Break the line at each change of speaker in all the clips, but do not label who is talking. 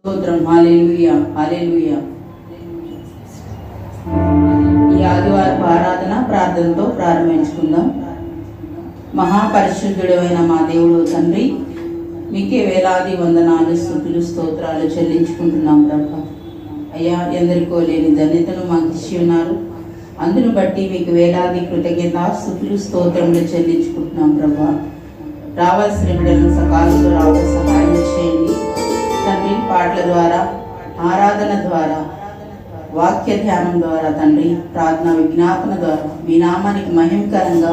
స్తోత్రం. హల్లెలూయా, హల్లెలూయా. ఈ ఆదివారపు ఆరాధన ప్రార్థనతో ప్రారంభించుకుందాం. మహాపరిశుద్ధుడైన మా దేవుడు తండ్రి, మీకే వేలాది వందనాలు, స్తుతులు, స్తోత్రాలు చెల్లించుకుంటున్నాం ప్రభా. అయ్యా, ఎందరికో లేని ధన్యతను మాకు ఇచ్చి ఉన్నారు. అందును బట్టి మీకు వేలాది కృతజ్ఞత, స్తుతులు, స్తోత్రములు చెల్లించుకుంటున్నాం ప్రభా. రావాల్సిన బిడ్డలను సకాలంలో రావడం సహాయం చేయండి తండ్రి. పాటల ద్వారా, ఆరాధన ద్వారా, వాక్య ధ్యానం ద్వారా తండ్రి, ప్రార్థన విజ్ఞాపన ద్వారా మీ నామానికి మహిమకరంగా,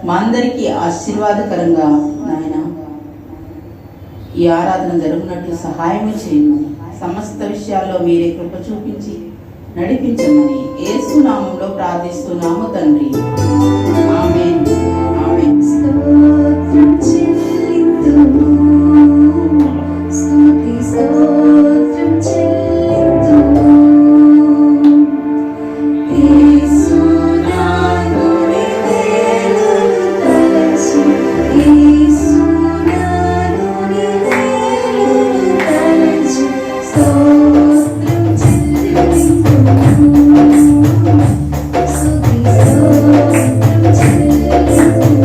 మా అందరికీ ఆశీర్వాదకరంగా నాయన ఈ ఆరాధన జరుగునట్లు సహాయం చేయమని, సమస్త విషయాల్లో మీరే కృప చూపించి నడిపించమని యేసు నామంలో ప్రార్థిస్తున్నాము తండ్రి. ఆమేన్, ఆమేన్. స్తోత్రం చెల్లింతుము, స్తుతి స్తోత్రం చెల్లింతుము. యేసు నామమునే వేడుకలు తలచి, యేసు నామమునే వేడుకలు తలచి, స్తోత్రం చెల్లింతుము, స్తుతి స్తోత్రం చెల్లింతుము.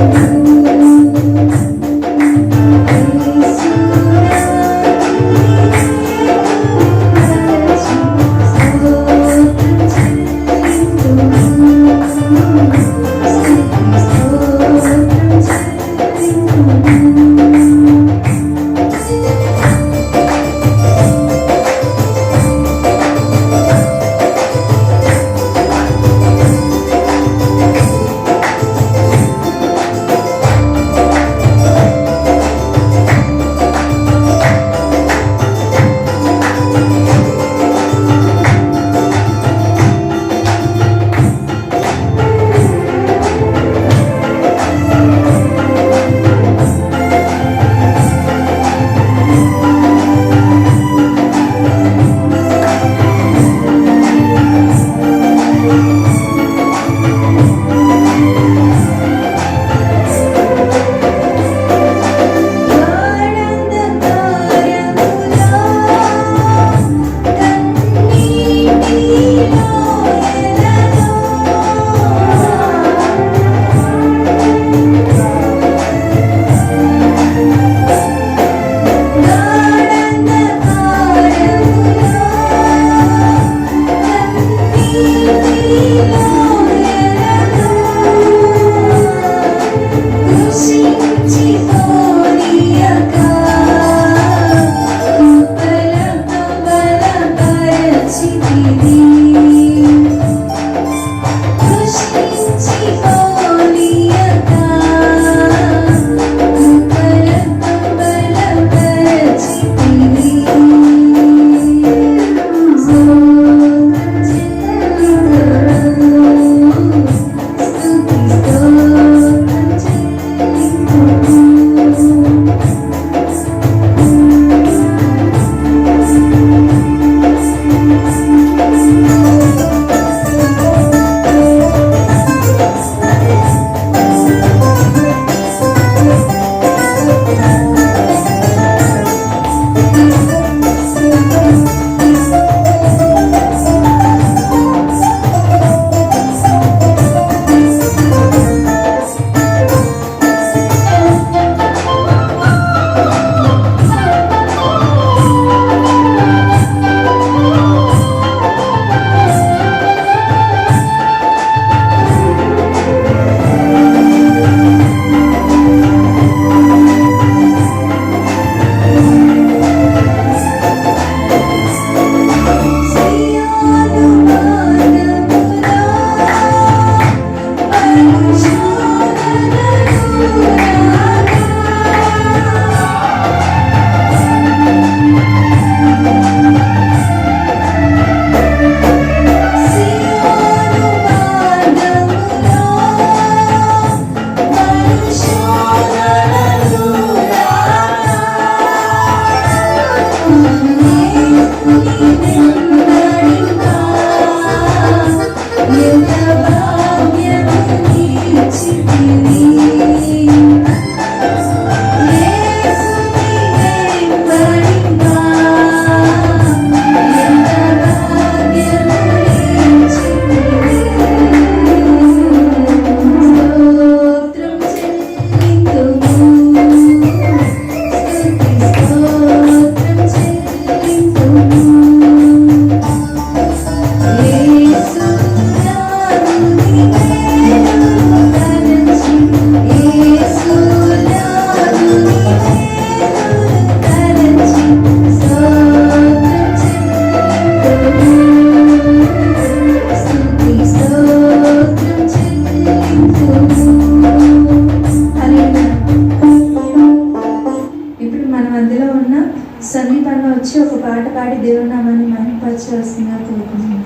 పాట పాడి దేవుని నామాన్ని మహిమపరచాల్సిందిగా కోరుకుంటున్నాను.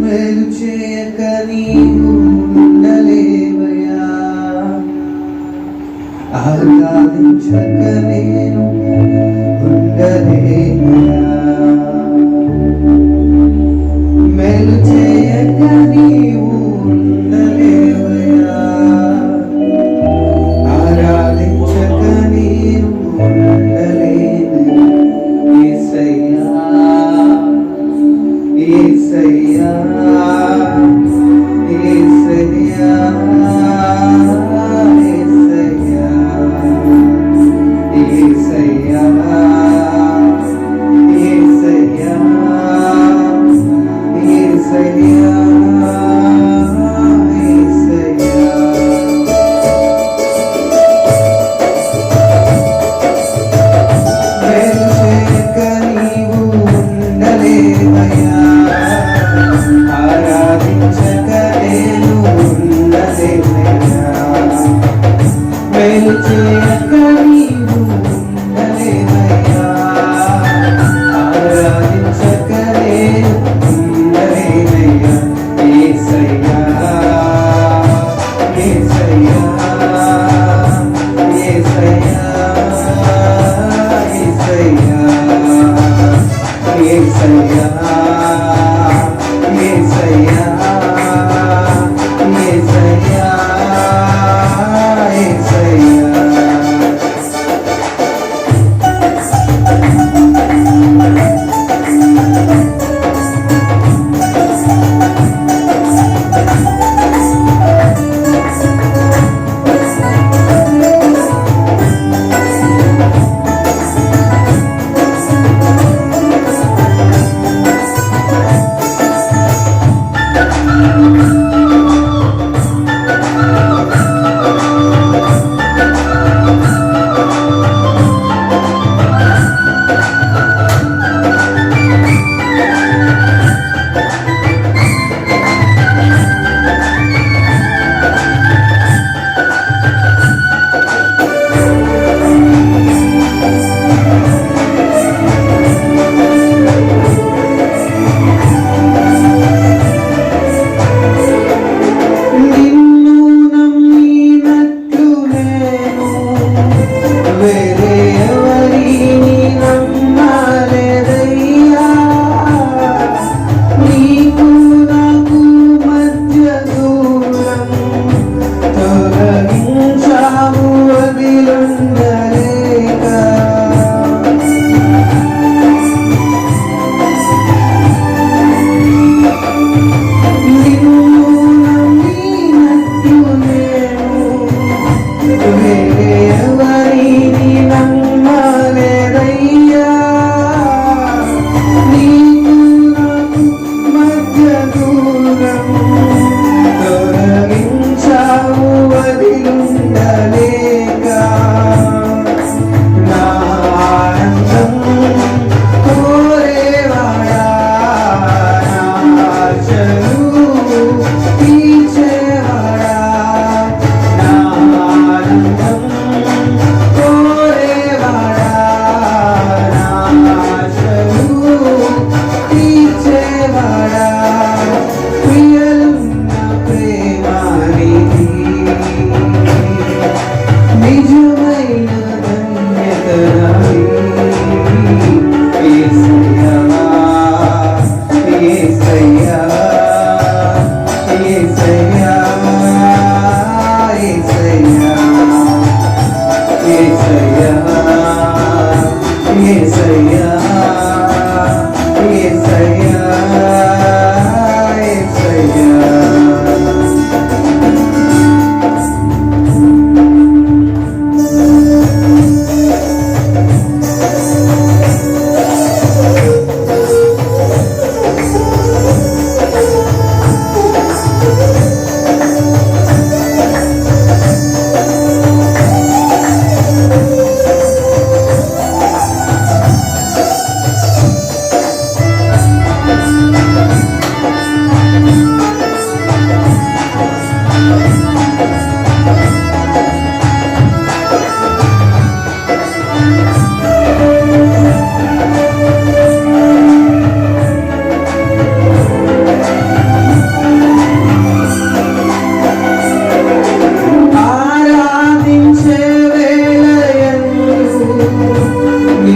మేలు చేయక నీవు ఉండలేవయ్యా, ఆహ్లాదించక నేను ఉండలేవయ్యా. మేలు చేయక నీవు ఉండలేవయ్యా, ఆరాధించక నేను ఉండలేను. యేసయ్యా యేసయ్యా యేసయ్యా యేసయ్యా యేసయ్యా యేసయ్యా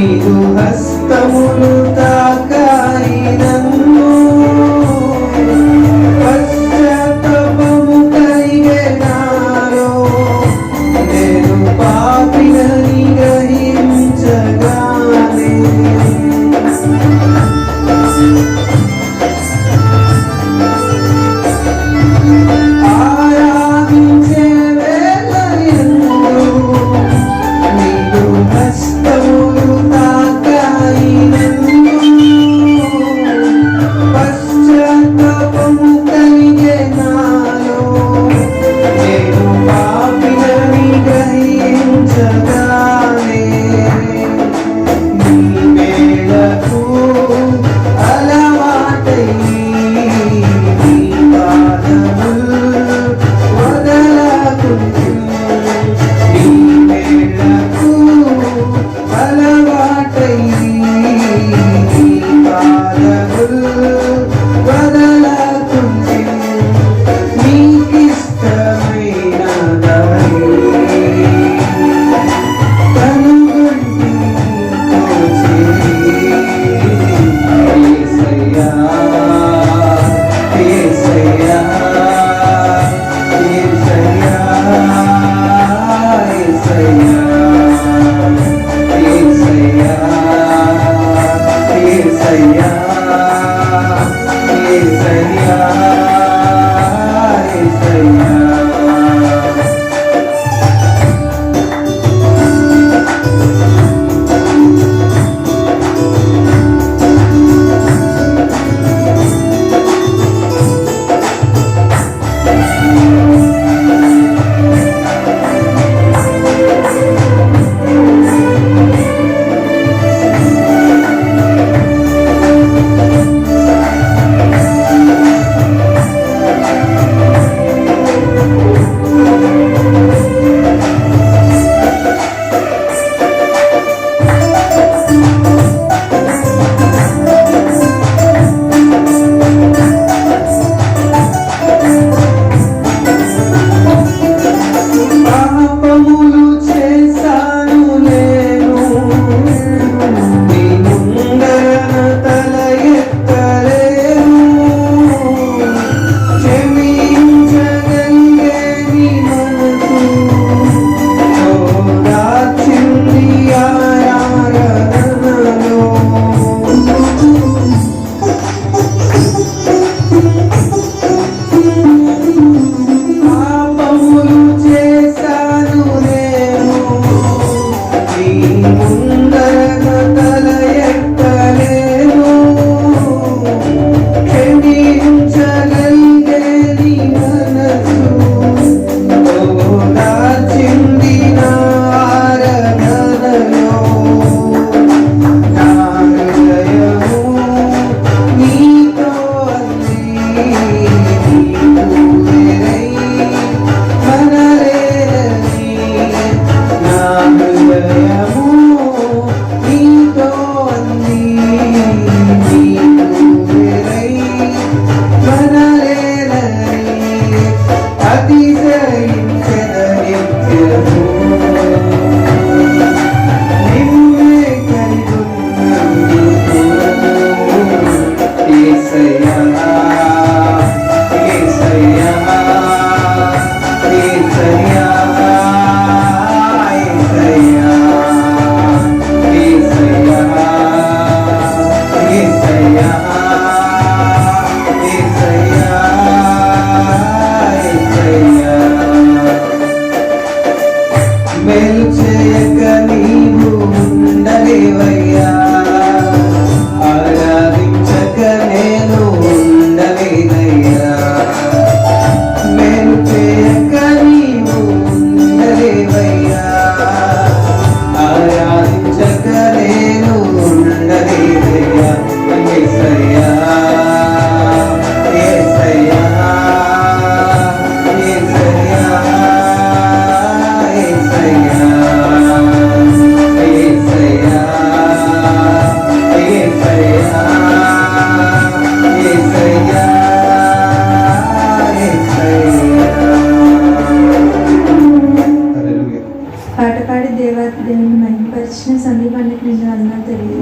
నీదు హస్తములు తాకాయి నన్ను పశ్చాత్తాపము కలిగే నాలో నేను పాపినని గ్రహించగానే ఆరాధించే వేళయందు నీదు హస్తములు తాకాయి నన్ను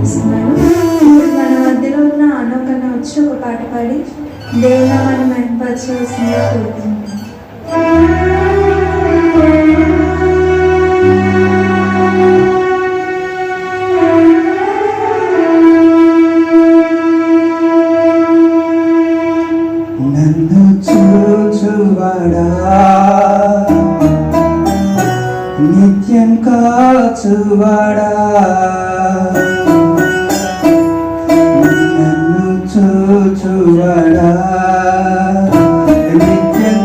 చేస్తున్నాను. ఇప్పుడు మన మధ్యలో ఉన్న ఆనోకన్న వచ్చి ఒక పాట పాడి దేవుని నామాన్ని మహిమపరచవలసిందిగా కోరుతున్నాను.
నన్ను చూచువాడా నిత్యం కాచువాడా నన్ను చూచువాడా నిత్యం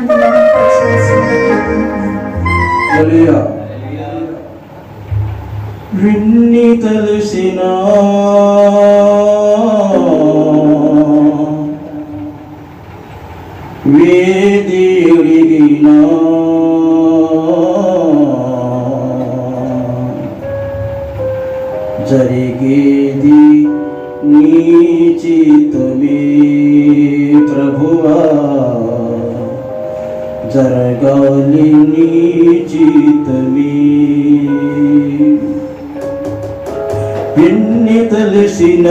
నన్ను మహింపచేసిన
హల్లెలూయా. విన్ని తలసిన వేది ఒరిగిన జరిగేది నీ చిత్తమే ప్రభువా, జరగాలి నీ చిత్తమే. ఎన్ని తలసిన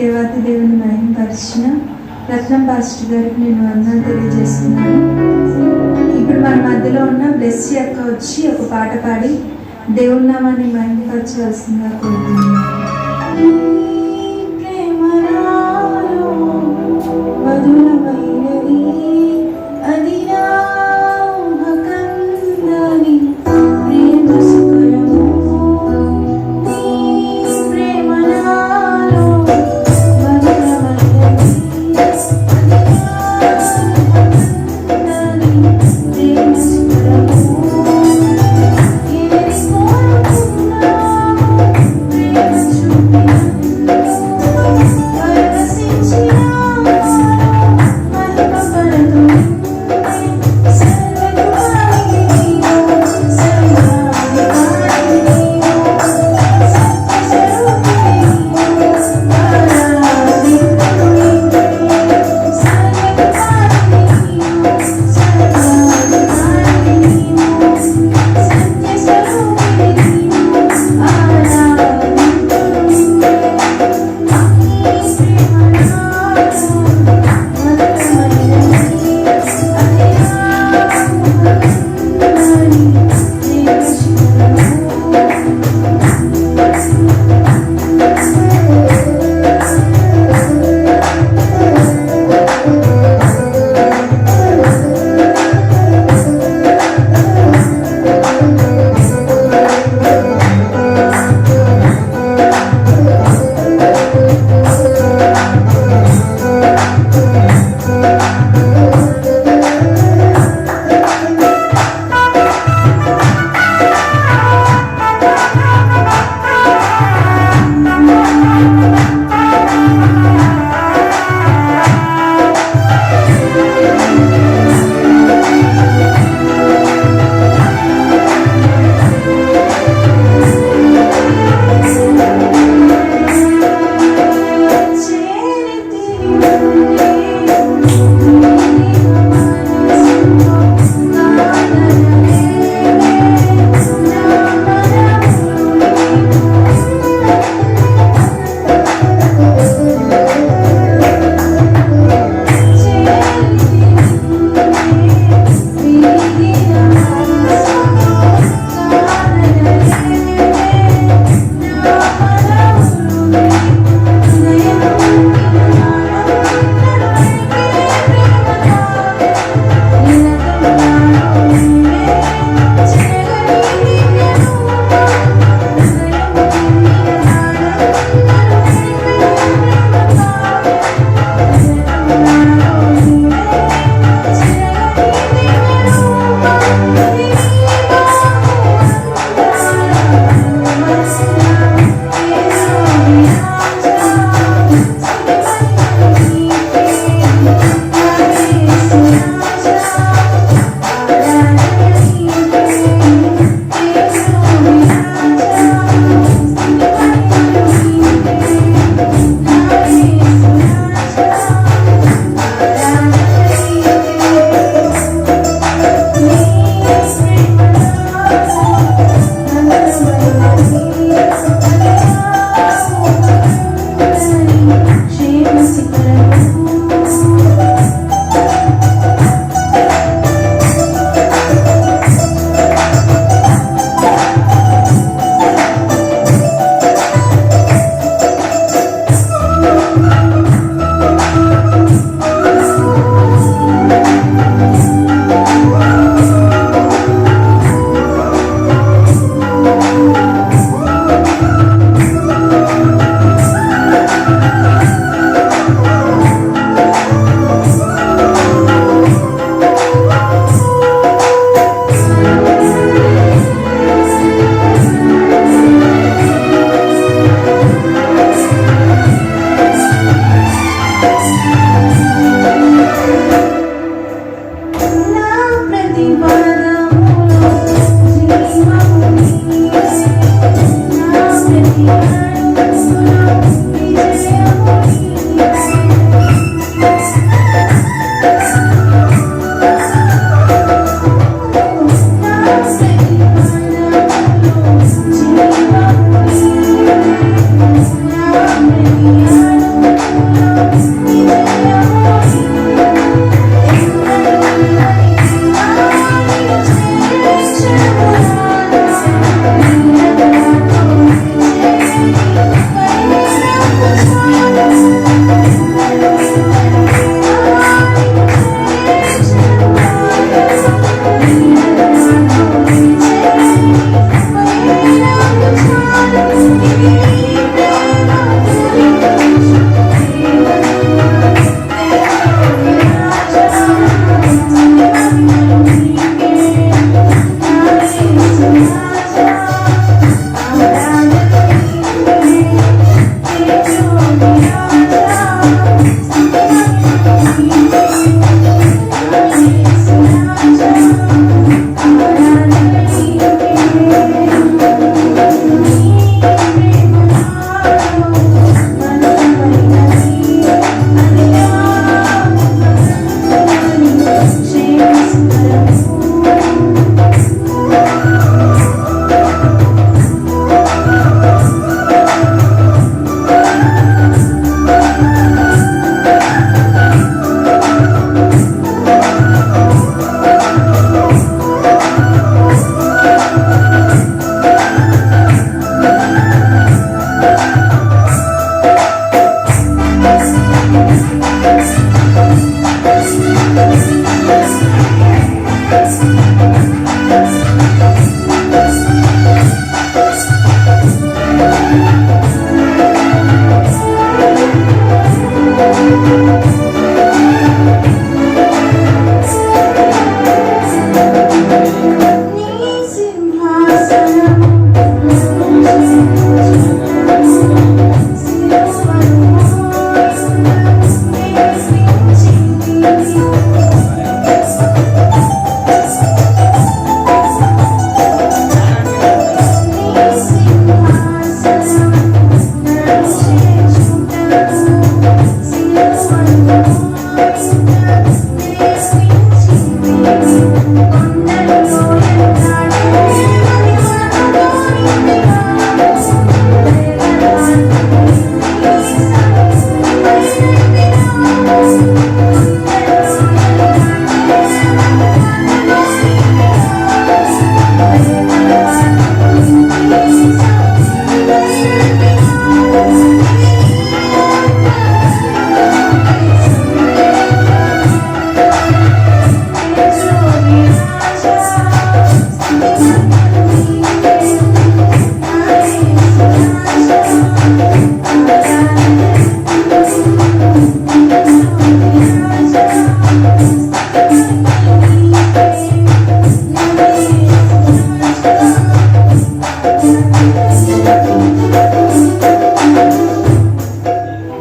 దేవాతి దేవుని మహిమపరిచిన రత్నం పాస్టర్ గారికి నేను వందనాలు తెలియజేస్తున్నాను. ఇప్పుడు మన మధ్యలో ఉన్న బ్లెస్సీ అక్క వచ్చి ఒక పాట పాడి దేవుని నామాన్ని మహిమపరచవలసిందిగా కోరుతున్నాను. మధురమైనది అది నా ఊహకందని ప్రేమ సుఖరము నీ ప్రేమ నాలో మధురమైనది అది నా ఊహకందని ప్రేమ సుఖరము ఏది కోరుకున్నా ప్రేమ చూపినందు పరవశించినా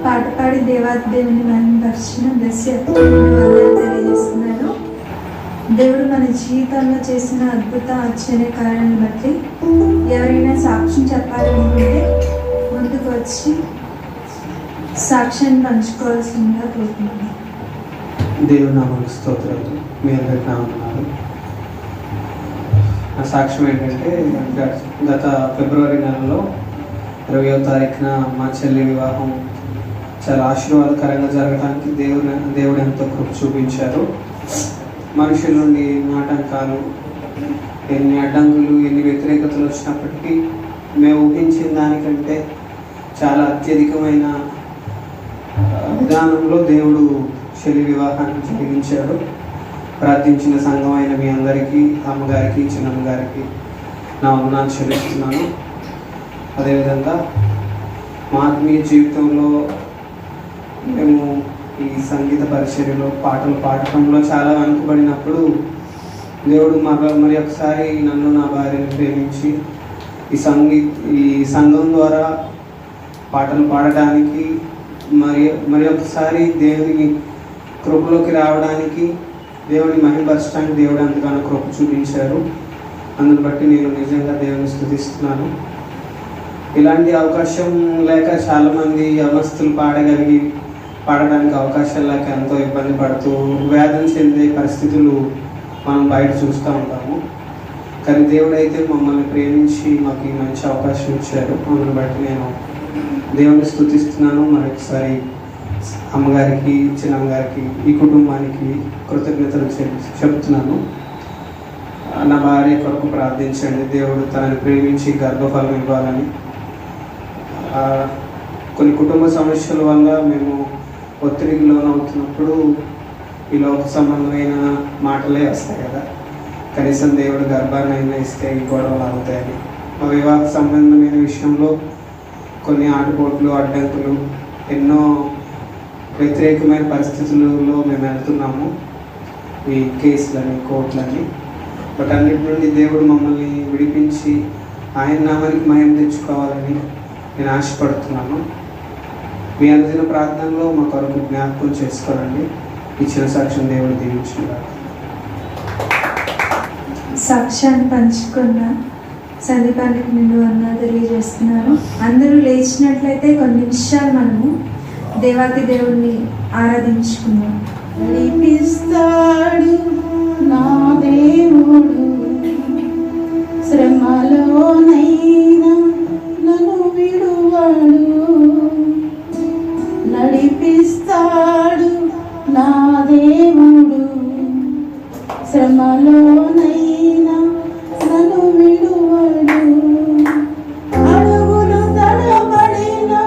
పాట పాడి దేవుని మహిమపరిచిన బ్లెస్సీ వందనాలు తెలియజేస్తున్నాను. దేవుడు మన జీవితంలో చేసిన అద్భుత ఆశ్చర్య కార్యాలను బట్టి ఎవరైనా సాక్ష్యం చెప్పాలనుకుంటే ముందుకు వచ్చి సాక్ష్యాన్ని పంచుకోవాల్సిందిగా కోరుకుంటున్నాను.
దేవుని నామానికి స్తోత్రాలు. మీ అందరికి నామన్నారు. నా సాక్ష్యం ఏంటంటే గత ఫిబ్రవరి నెలలో 20వ తారీఖున మా చెల్లి వివాహం చాలా ఆశీర్వాదకరంగా జరగడానికి దేవుడు ఎంతో కృప చూపించారు. మనుషుల నుండి ఎన్ని ఆటంకాలు, ఎన్ని అడ్డంకులు, ఎన్ని వ్యతిరేకతలు వచ్చినప్పటికీ మేము ఊహించిన దానికంటే చాలా అత్యధికమైన విధానంలో దేవుడు చెల్లి వివాహాన్ని జరిగించాడు. ప్రార్థించిన సంఘం అయిన మీ అందరికీ, అమ్మగారికి, చిన్నమ్మగారికి నా వందనాలు చెల్లిస్తున్నాను. అదేవిధంగా మా ఆత్మీయ జీవితంలో మేము ఈ సంగీత పరిచర్యలో పాటలు పాడటంలో చాలా వెనుకబడినప్పుడు దేవుడు మరి ఒకసారి నన్ను, నా భార్యను ప్రేమించి ఈ సంఘం ద్వారా పాటలు పాడటానికి మరి ఒకసారి దేవుని కృపలోకి రావడానికి, దేవుని మహిమపరచడానికి దేవుడు ఎంతగానో కృప చూపించారు. అందుని బట్టి నేను నిజంగా దేవుని స్తుతిస్తున్నాను. ఇలాంటి అవకాశం లేక చాలామంది యవనస్తులు పాడడానికి అవకాశాలు లేక ఎంతో ఇబ్బంది పడుతూ వేదన చెందే పరిస్థితులు మనం బయట చూస్తూ ఉంటాము. కానీ దేవుడైతే మమ్మల్ని ప్రేమించి మాకు ఈ మంచి అవకాశం ఇచ్చారు. అందుని బట్టి నేను దేవుని స్తుతిస్తున్నాను. మరొకసారి అమ్మగారికి, చిన్నమ్మగారికి, ఈ కుటుంబానికి కృతజ్ఞతలు చెప్తున్నాను. నా భార్య కొరకు ప్రార్థించండి. దేవుడు తనని ప్రేమించి గర్భఫలం ఇవ్వాలని. కొన్ని కుటుంబ సమస్యల వల్ల మేము ఒత్తిడికి లోనవుతున్నప్పుడు ఈ లోక సంబంధమైన మాటలే వస్తాయి కదా. కనీసం దేవుడు గర్భాన్ని అయినా ఇస్తే ఈ గొడవలు అవుతాయని. మా వివాహ సంబంధమైన విషయంలో కొన్ని ఆటుపోట్లు, అడ్డంకులు, ఎన్నో వ్యతిరేకమైన పరిస్థితులలో మేము వెళ్తున్నాము. ఈ కేసులని, కోర్టులని. బట్ అన్నిటి నుండి దేవుడు మమ్మల్ని విడిపించి ఆయన నామానికి మహిమ తెచ్చుకోవాలని నేను ఆశపడుతున్నాను. మీ అనుదిన ప్రార్థనలో మా కొరకు జ్ఞాపకం చేసుకోరండి. ఇచ్చిన సాక్ష్యం దేవుడు దీవించుగా.
సాక్ష్యాన్ని పంచుకున్న సందీపానికి నిన్ను వందనాలు తెలియజేస్తున్నాను. అందరూ లేచినట్లయితే కొన్ని నిమిషాలు మనము దేవాతి దేవుణ్ణి ఆరాధించుకుందాం.
నడిపిస్తాడు నా దేవుడు, శ్రమలోనైనా నన్ను విడువడు. నడిపిస్తాడు నా దేవుడు, శ్రమలోనైనా నన్ను విడువడు. అడుగులు తడబడినా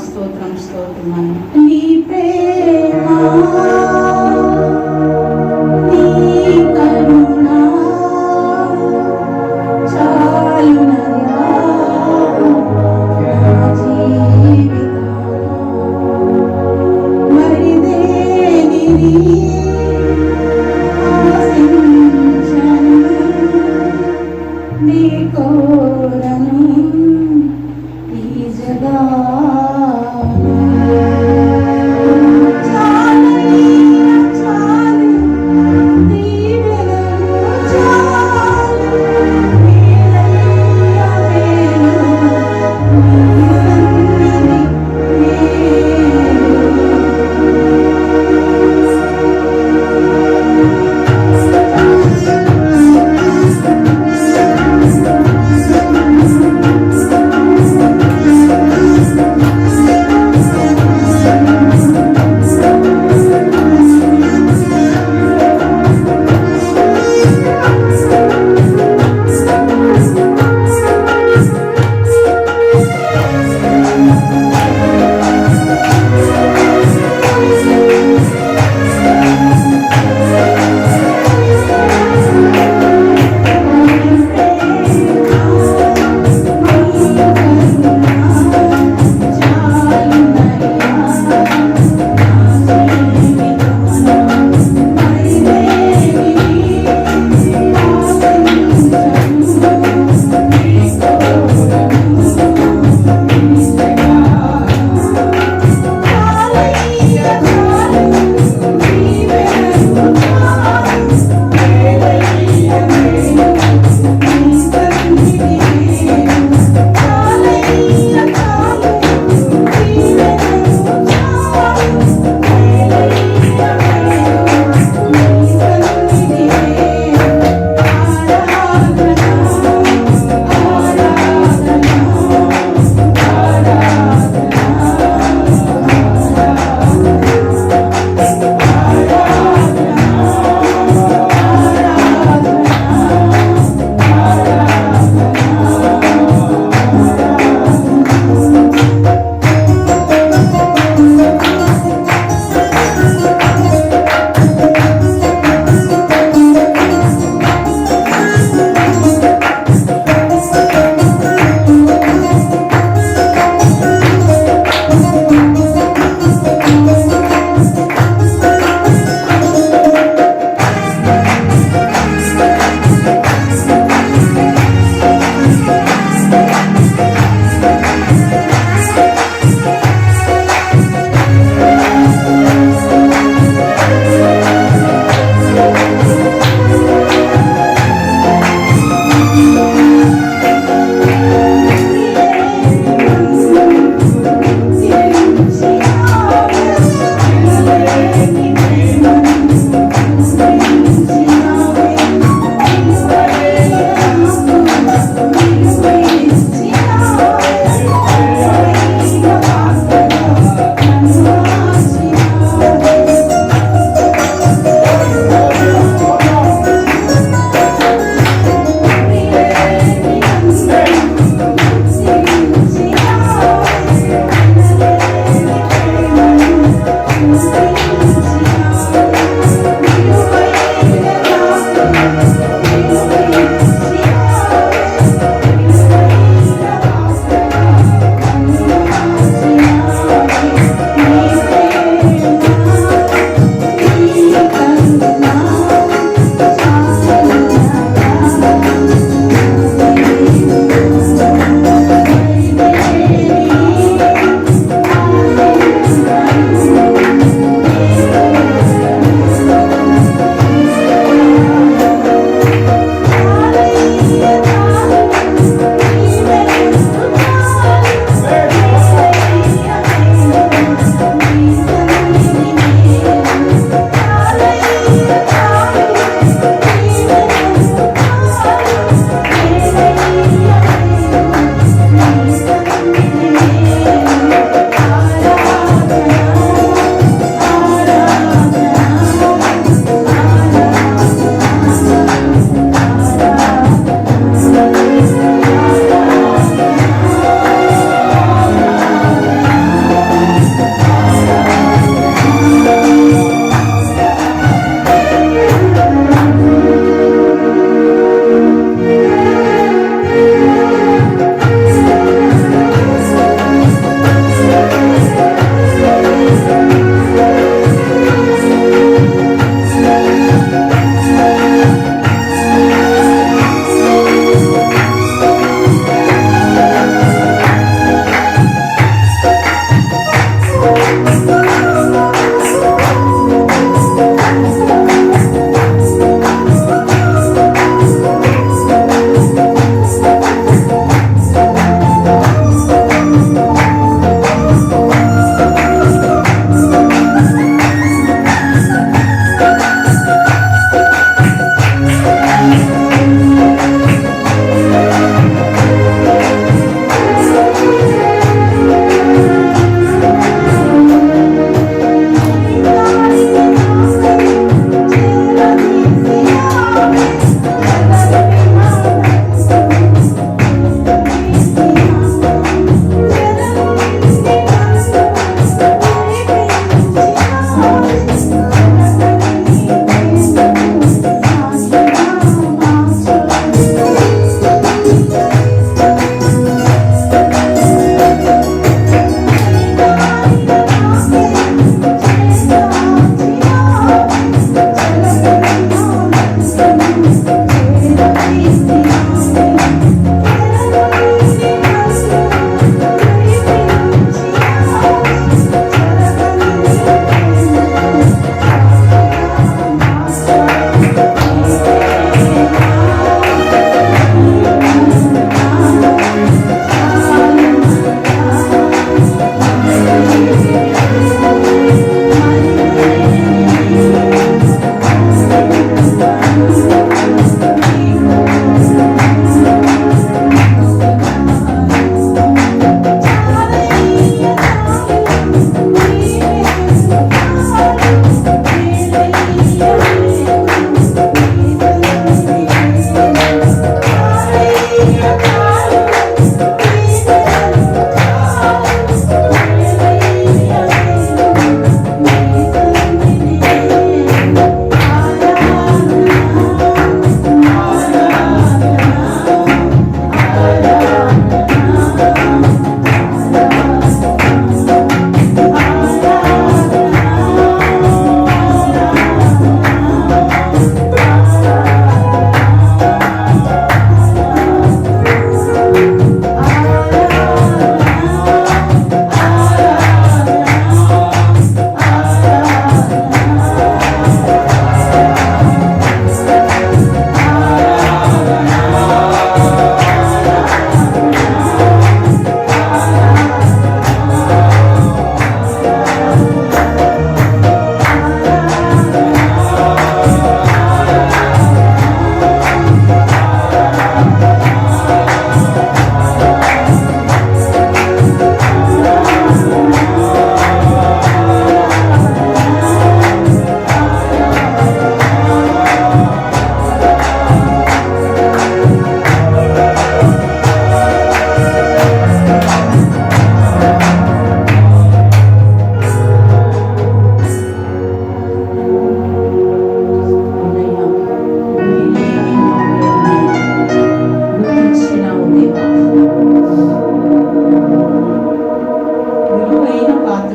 స్తోత్రం స్తోత్రం. నీ ప్రేమ నీ కరుణ చాలునయ్యా నా జీవితం. మరి దేనిని ఆశించను, నీ కోరను ఈ జగాన. చాలని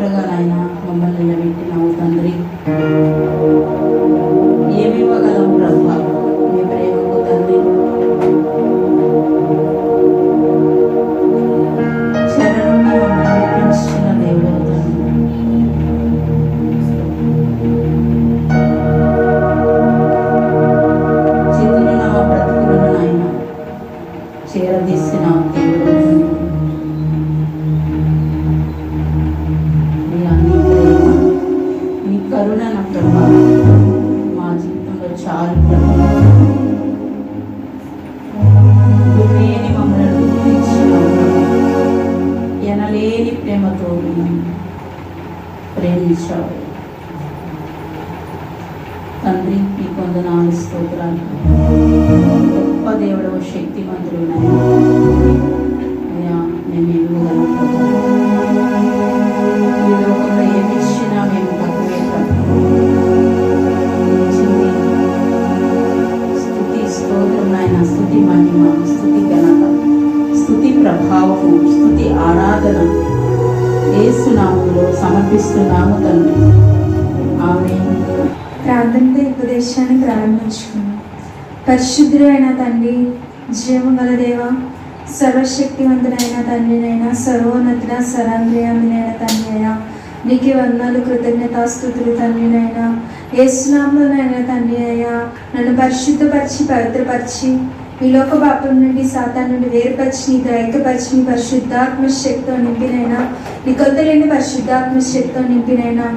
బిడ్డలుగా నాయన మమ్మల్ని నిలబెట్టినావు తండ్రి. ఏమివ్వగలం ప్రభా మీ ప్రేమకు తండ్రి. చెర నుండి మమ్మల్ని విడిపించిన దేవుడు తండ్రి. చితినున్న మా బ్రతుకులను నాయన చేరదీసిన దేవుడు తండ్రి. నీ ప్రేమ నీ కరుణ నా ప్రభా మా జీవితంలో చాలు ప్రభా. గుర్రేని మమ్మల్ని గుర్తించినావు ప్రభా. ఎనలేని ప్రేమతో ప్రేమించావు తండ్రి. నీ వందనాలు స్తోత్రాలు. గొప్ప దేవుడు శక్తిమంతుడు అయ్యా. మేము ఇవ్వగలం ప్రభా. ఈ లోకంలో ఏమి ఇచ్చినా మేము తక్కువే ప్రభా. స్తుతి స్తోత్రం నాయన. స్తుతి మహిమ, స్తుతి ఘనత, స్తుతి ప్రభావము, స్తుతి ఆరాధన యేసు నామములో సమర్పిస్తున్నాము తండ్రి. ఆమేన్.
ప్రార్థనతో ఉపదేశాన్ని ప్రారంభించుకున్నాం. పరిశుద్ధుడైన తండ్రి, జీవము గల దేవ, సర్వశక్తివంతుడైన తండ్రినైనా, సర్వోన్నతుడ, సర్వాంతర్యామినైన తండ్రి అయినా నీకే వందనాలు, కృతజ్ఞతాస్తుతులు తండ్రినైనా. యేసునామములోనైనా తండ్రి అయ్యా నన్ను పరిశుద్ధపరిచి పవిత్రపరిచి ఈ లోక పాపం నుండి సాతాను నుండి వేరుపరిచి నీతో ఐక్యపరిచి నీ పరిశుద్ధాత్మ శక్తితో నింపినైనా, నీ కొత్తలేని పరిశుద్ధాత్మ శక్తితో నింపినైనా,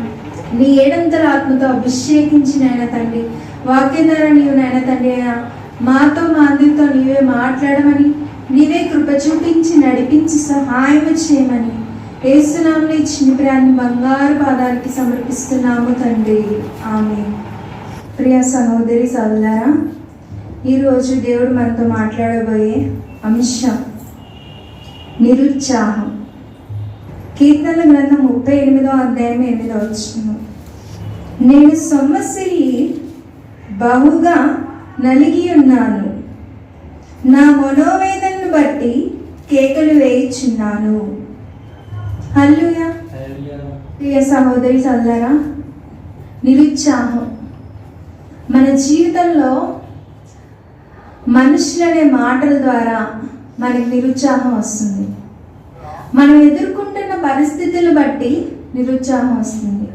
నీ ఏడంతల ఆత్మతో అభిషేకించినైనా తండ్రి. వాక్యం ద్వారా నీవు నైనా తండ్రి అయినా మాతో మా అందరితో నీవే మాట్లాడమని, నీవే కృప చూపించి నడిపించి సహాయం చేయమని యేసునామములో ఈ చిన్ని ప్రియాన్ని బంగారు పాదాలకి సమర్పిస్తున్నాము తండ్రి. ఆమేన్. ప్రియ సహోదరి సోదరులారా, ఈరోజు దేవుడు మనతో మాట్లాడబోయే అంశం నిరుత్సాహం. కీర్తనల గ్రంథం 38వ అధ్యాయం 8వ వచనం. నేను సొమ్మసిల్లి బహుగా నలిగి ఉన్నాను, నా మనోవేదనను బట్టి కేకలు వేయిచున్నాను. హల్లెలూయా. ప్రియ సహోదరి సోదరులారా, నిరుత్సాహం మన జీవితంలో మనుషులనే మాటల ద్వారా మనకి నిరుత్సాహం వస్తుంది. మనం ఎదుర్కొంటున్న పరిస్థితులను బట్టి నిరుత్సాహం వస్తుంది.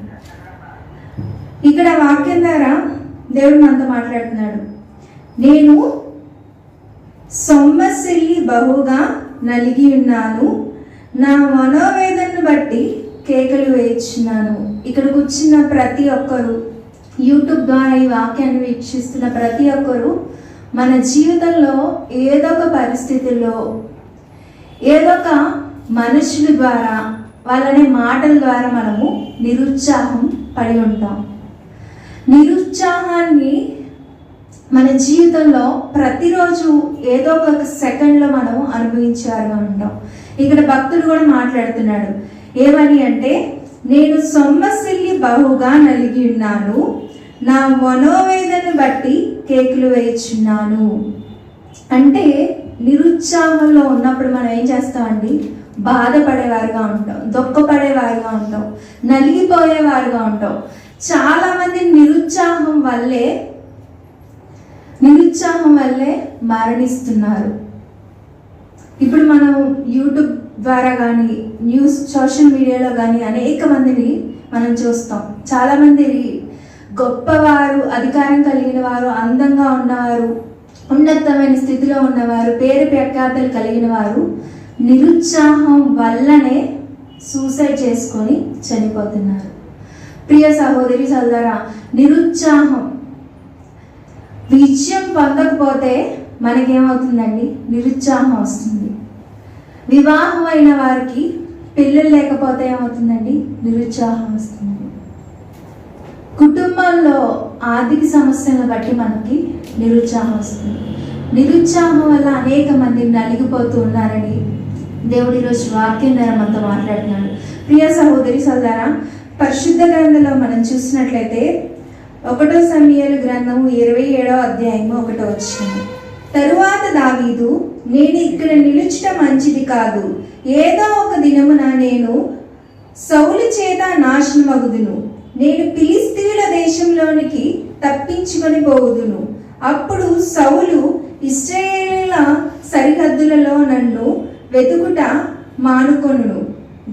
ఇక్కడ వాక్యం ద్వారా దేవుడు మనతో మాట్లాడుతున్నాడు. నేను సొమ్మసిల్లి బహుగా నలిగి ఉన్నాను, నా మనోవేదనను బట్టి కేకలు వేయించున్నాను. ఇక్కడికి వచ్చిన ప్రతి ఒక్కరు, యూట్యూబ్ ద్వారా ఈ వాక్యాన్ని వీక్షిస్తున్న ప్రతి ఒక్కరు మన జీవితంలో ఏదో ఒక పరిస్థితుల్లో, ఏదో ఒక మనుషుల ద్వారా, వాళ్ళనే మాటల ద్వారా మనము నిరుత్సాహం పడి ఉంటాం. నిరుత్సాహాన్ని మన జీవితంలో ప్రతిరోజు ఏదో ఒక సెకండ్లో మనం అనుభవించేవారుగా ఉంటాం. ఇక్కడ భక్తుడు కూడా మాట్లాడుతున్నాడు. ఏమని అంటే, నేను సొమ్మసిల్లి బహుగా నలిగి ఉన్నాను, నా మనోవేదనను బట్టి కేకులు వేయుచున్నాను. అంటే నిరుత్సాహంలో ఉన్నప్పుడు మనం ఏం చేస్తామండి? బాధపడేవారుగా ఉంటాం, దుఃఖపడేవారుగా ఉంటాం, నలిగిపోయేవారుగా ఉంటాం. చాలా మంది నిరుత్సాహం వల్లే మరణిస్తున్నారు. ఇప్పుడు మనం యూట్యూబ్ ద్వారా కానీ, న్యూస్, సోషల్ మీడియాలో కానీ అనేక మందిని మనం చూస్తాం. చాలామంది గొప్పవారు, అధికారం కలిగిన వారు, అందంగా ఉన్నవారు, ఉన్నతమైన స్థితిలో ఉన్నవారు, పేరు ప్రఖ్యాతలు కలిగిన వారు నిరుత్సాహం వల్లనే సూసైడ్ చేసుకొని చనిపోతున్నారు. ప్రియ సహోదరి సోదరా, నిరుత్సాహం, విజయం పొందకపోతే మనకేమవుతుందండి? నిరుత్సాహం వస్తుంది. వివాహం అయిన వారికి పిల్లలు లేకపోతే ఏమవుతుందండి? నిరుత్సాహం వస్తుంది. కుటుంబంలో ఆర్థిక సమస్యలను బట్టి మనకి నిరుత్సాహం వస్తుంది. నిరుత్సాహం వల్ల అనేక మంది నలిగిపోతూ ఉన్నారని దేవుడి ఈరోజు వాక్యం ద్వారా మనతో మాట్లాడుతున్నాడు. ప్రియ సహోదరి సోదరా, పరిశుద్ధ గ్రంథంలో మనం చూసినట్లయితే 1 సమూయేలు గ్రంథము 27వ అధ్యాయము 1వ వచనం. తరువాత దావీదు, నేను ఇక్కడ నిలుచుట మంచిది కాదు, ఏదో ఒక దినమున నేను సౌలు చేత నాశనమగుదును. నేను ఫిలిష్తీయుల దేశంలోనికి తప్పించుకొని పోవుదును. అప్పుడు సౌలు ఇశ్రాయేలీయుల సరిహద్దులలో నన్ను వెతుకుట మానుకొనును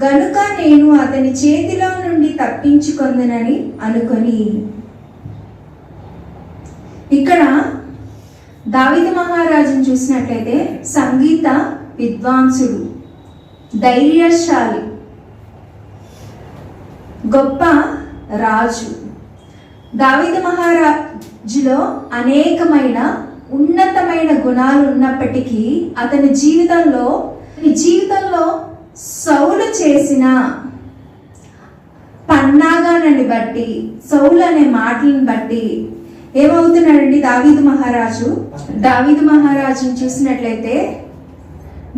గనుక నేను అతని చేతిలో నుండి తప్పించుకొందునని అనుకొని. ఇక్కడ దావీదు మహారాజును చూసినట్లయితే సంగీత విద్వాంసుడు, ధైర్యశాలి, గొప్ప రాజు. దావీదు మహారాజులో అనేకమైన ఉన్నతమైన గుణాలు ఉన్నప్పటికీ అతని జీవితంలో సౌలు చేసిన పన్నాగాన్ని బట్టి, సౌలు అనే మాటలను బట్టి ఏమవుతున్నాడండి దావీదు మహారాజును చూసినట్లయితే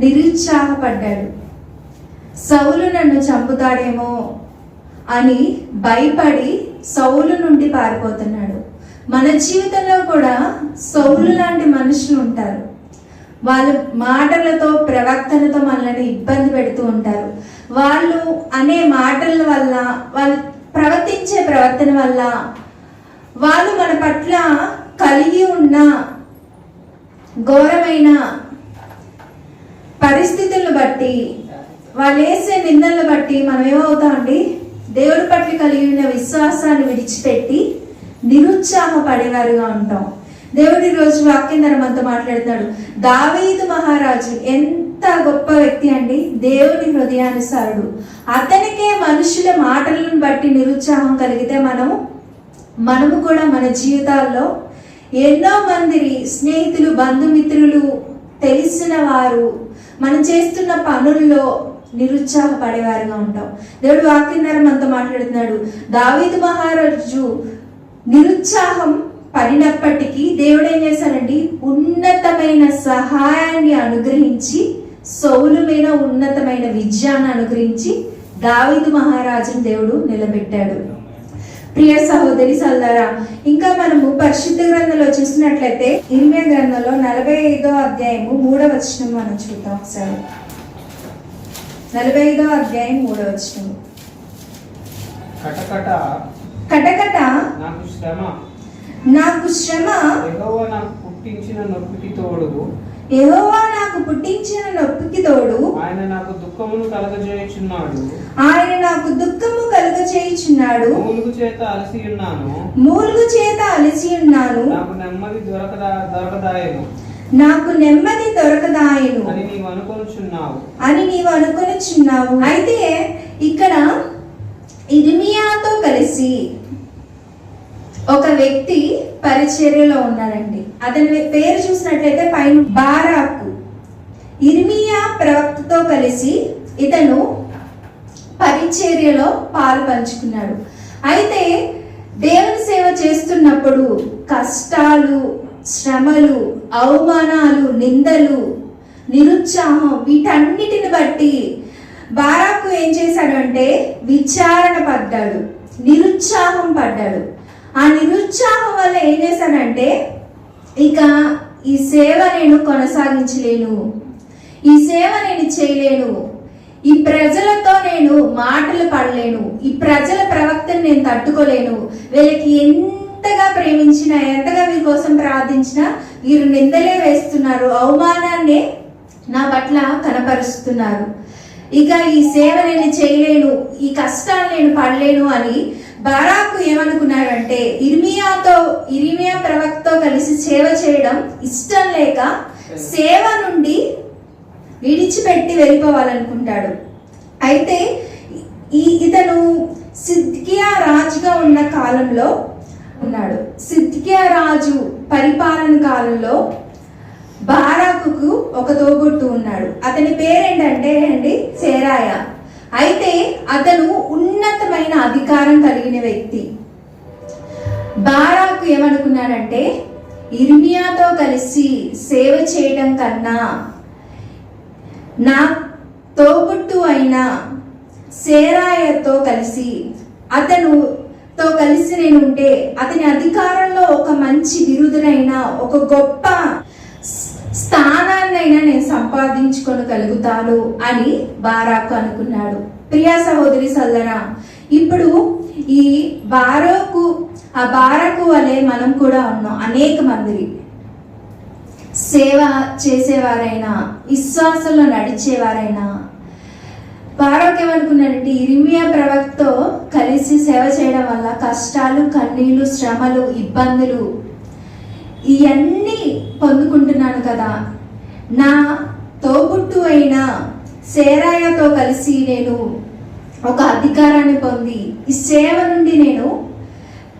నిరుత్సాహపడ్డాడు. సౌలు నన్ను చంపుతాడేమో అని భయపడి సౌలు నుండి పారిపోతున్నాడు. మన జీవితంలో కూడా సౌలు లాంటి మనుషులు ఉంటారు. వాళ్ళ మాటలతో, ప్రవర్తనతో మనల్ని ఇబ్బంది పెడుతూ ఉంటారు. వాళ్ళు అనే మాటల వల్ల, వాళ్ళు ప్రవర్తించే ప్రవర్తన వల్ల, వాళ్ళు మన పట్ల కలిగి ఉన్న ఘోరమైన పరిస్థితులను బట్టి, వాళ్ళు వేసే నిందలను బట్టి మనం ఏమవుతామండి, దేవుడి పట్ల కలిగి ఉన్న విశ్వాసాన్ని విడిచిపెట్టి నిరుత్సాహపడేవారుగా ఉంటాం. దేవుడి రోజు వాక్యం ద్వారా మనతో మాట్లాడుతున్నాడు. దావీదు మహారాజు ఎంత గొప్ప వ్యక్తి అండి, దేవుని హృదయానుసారుడు. అతనికే మనుషుల మాటలను బట్టి నిరుత్సాహం కలిగితే మనము కూడా మన జీవితాల్లో ఎన్నో మంది స్నేహితులు, బంధుమిత్రులు, తెలిసిన వారు మనం చేస్తున్న పనుల్లో నిరుత్సాహపడేవారుగా ఉంటాం. దేవుడు వాక్యం ద్వారా మనతో మాట్లాడుతున్నాడు. దావీదు మహారాజు నిరుత్సాహం పడినప్పటికీ దేవుడు ఏం చేశాడండి, ఉన్నతమైన సహాయాన్ని అనుగ్రహించి, సౌలు మీద ఉన్నతమైన విజయాన్ని అనుగ్రహించి దావీదు మహారాజును దేవుడు నిలబెట్టాడు. ప్రియ సహోదరి సోదరా, ఇంకా మనము పరిశుద్ధ గ్రంథంలో చూసినట్లయితే ఇర్మియా గ్రంథంలో 45వ అధ్యాయము 3వ వచనం మనం చూద్దాం ఒకసారి. 45వ అధ్యాయం 3వ వచనం. కటకట నాకు శ్రమ యెహోవా నాకు పుట్టించిన నొప్పికి తోడు ఆయన నాకు దుఃఖము కలుగజేయుచున్నాడు. మూలుగు చేత అలసి ఉన్నాను. నాకు నెమ్మది దొరకదాయను అని నీవు అనుకొనుచున్నావు. అయితే ఇక్కడ ఇర్మియాతో కలిసి ఒక వ్యక్తి పరిచర్యలో ఉన్నాడండి. అతని పేరు చూసినట్లయితే పైన బారాకు. ఇర్మియా ప్రవక్తతో కలిసి ఇతను పరిచర్యలో పాలు పంచుకున్నాడు. అయితే దేవుని సేవ చేస్తున్నప్పుడు కష్టాలు, శ్రమలు, అవమానాలు, నిందలు, నిరుత్సాహం, వీటన్నిటిని బట్టి బారాకు ఏం చేశాడు అంటే విచారణ పడ్డాడు, నిరుత్సాహం పడ్డాడు. ఆ నిరుత్సాహం వల్ల ఏం చేశాడంటే, ఇక ఈ సేవ నేను కొనసాగించలేను, ఈ సేవ నేను చేయలేను, ఈ ప్రజలతో నేను మాటలు పడలేను, ఈ ప్రజల ప్రవక్తను నేను తట్టుకోలేను, వీళ్ళకి ఎంతగా ప్రేమించినా, ఎంతగా వీరి కోసం ప్రార్థించినా వీరు నిందలే వేస్తున్నారు, అవమానాన్ని నా పట్ల కనపరుస్తున్నారు, ఇక ఈ సేవ నేను చేయలేను, ఈ కష్టాలు నేను పడలేను అని బారాకు ఏమనుకున్నాడంటే, ఇర్మియా ప్రవక్తతో కలిసి సేవ చేయడం ఇష్టం లేక సేవ నుండి విడిచిపెట్టి వెళ్ళిపోవాలనుకుంటాడు. అయితే ఇతను సిద్కియా రాజుగా ఉన్న కాలంలో ఉన్నాడు. సిద్కియా రాజు పరిపాలన కాలంలో బారాకుకు ఒక తోబుట్టు ఉన్నాడు. అతని పేరేంటంటే సేరాయ. అయితే అతను ఉన్నతమైన అధికారం కలిగిన వ్యక్తి. బారాకు ఏమనుకున్నాడంటే, ఇర్మియాతో కలిసి సేవ చేయడం కన్నా నా తోబుట్టు అయిన సేరాయతో కలిసి అతనుతో కలిసి నేను ఉంటే అతని అధికారంలో ఒక మంచి బిరుదునైనా, ఒక గొప్ప స్థానాన్నైనా నేను సంపాదించుకోగలుగుతాను అని బారాకు అనుకున్నాడు. ప్రియా సహోదరి సల్లరా, ఇప్పుడు ఈ బారకు వలె మనం కూడా ఉన్నాం. అనేక మంది సేవ చేసేవారైనా, విశ్వాసంలో నడిచేవారైనా, బారోక్ ఏమనుకున్నాడంటే ఇర్మియా ప్రవక్తతో కలిసి సేవ చేయడం వల్ల కష్టాలు, కన్నీళ్లు, శ్రమలు, ఇబ్బందులు ఇవన్నీ పొందుకుంటున్నాను కదా, నా తోబుట్టు అయిన సేరాయాతో కలిసి నేను ఒక అధికారాన్ని పొంది ఈ సేవ నుండి నేను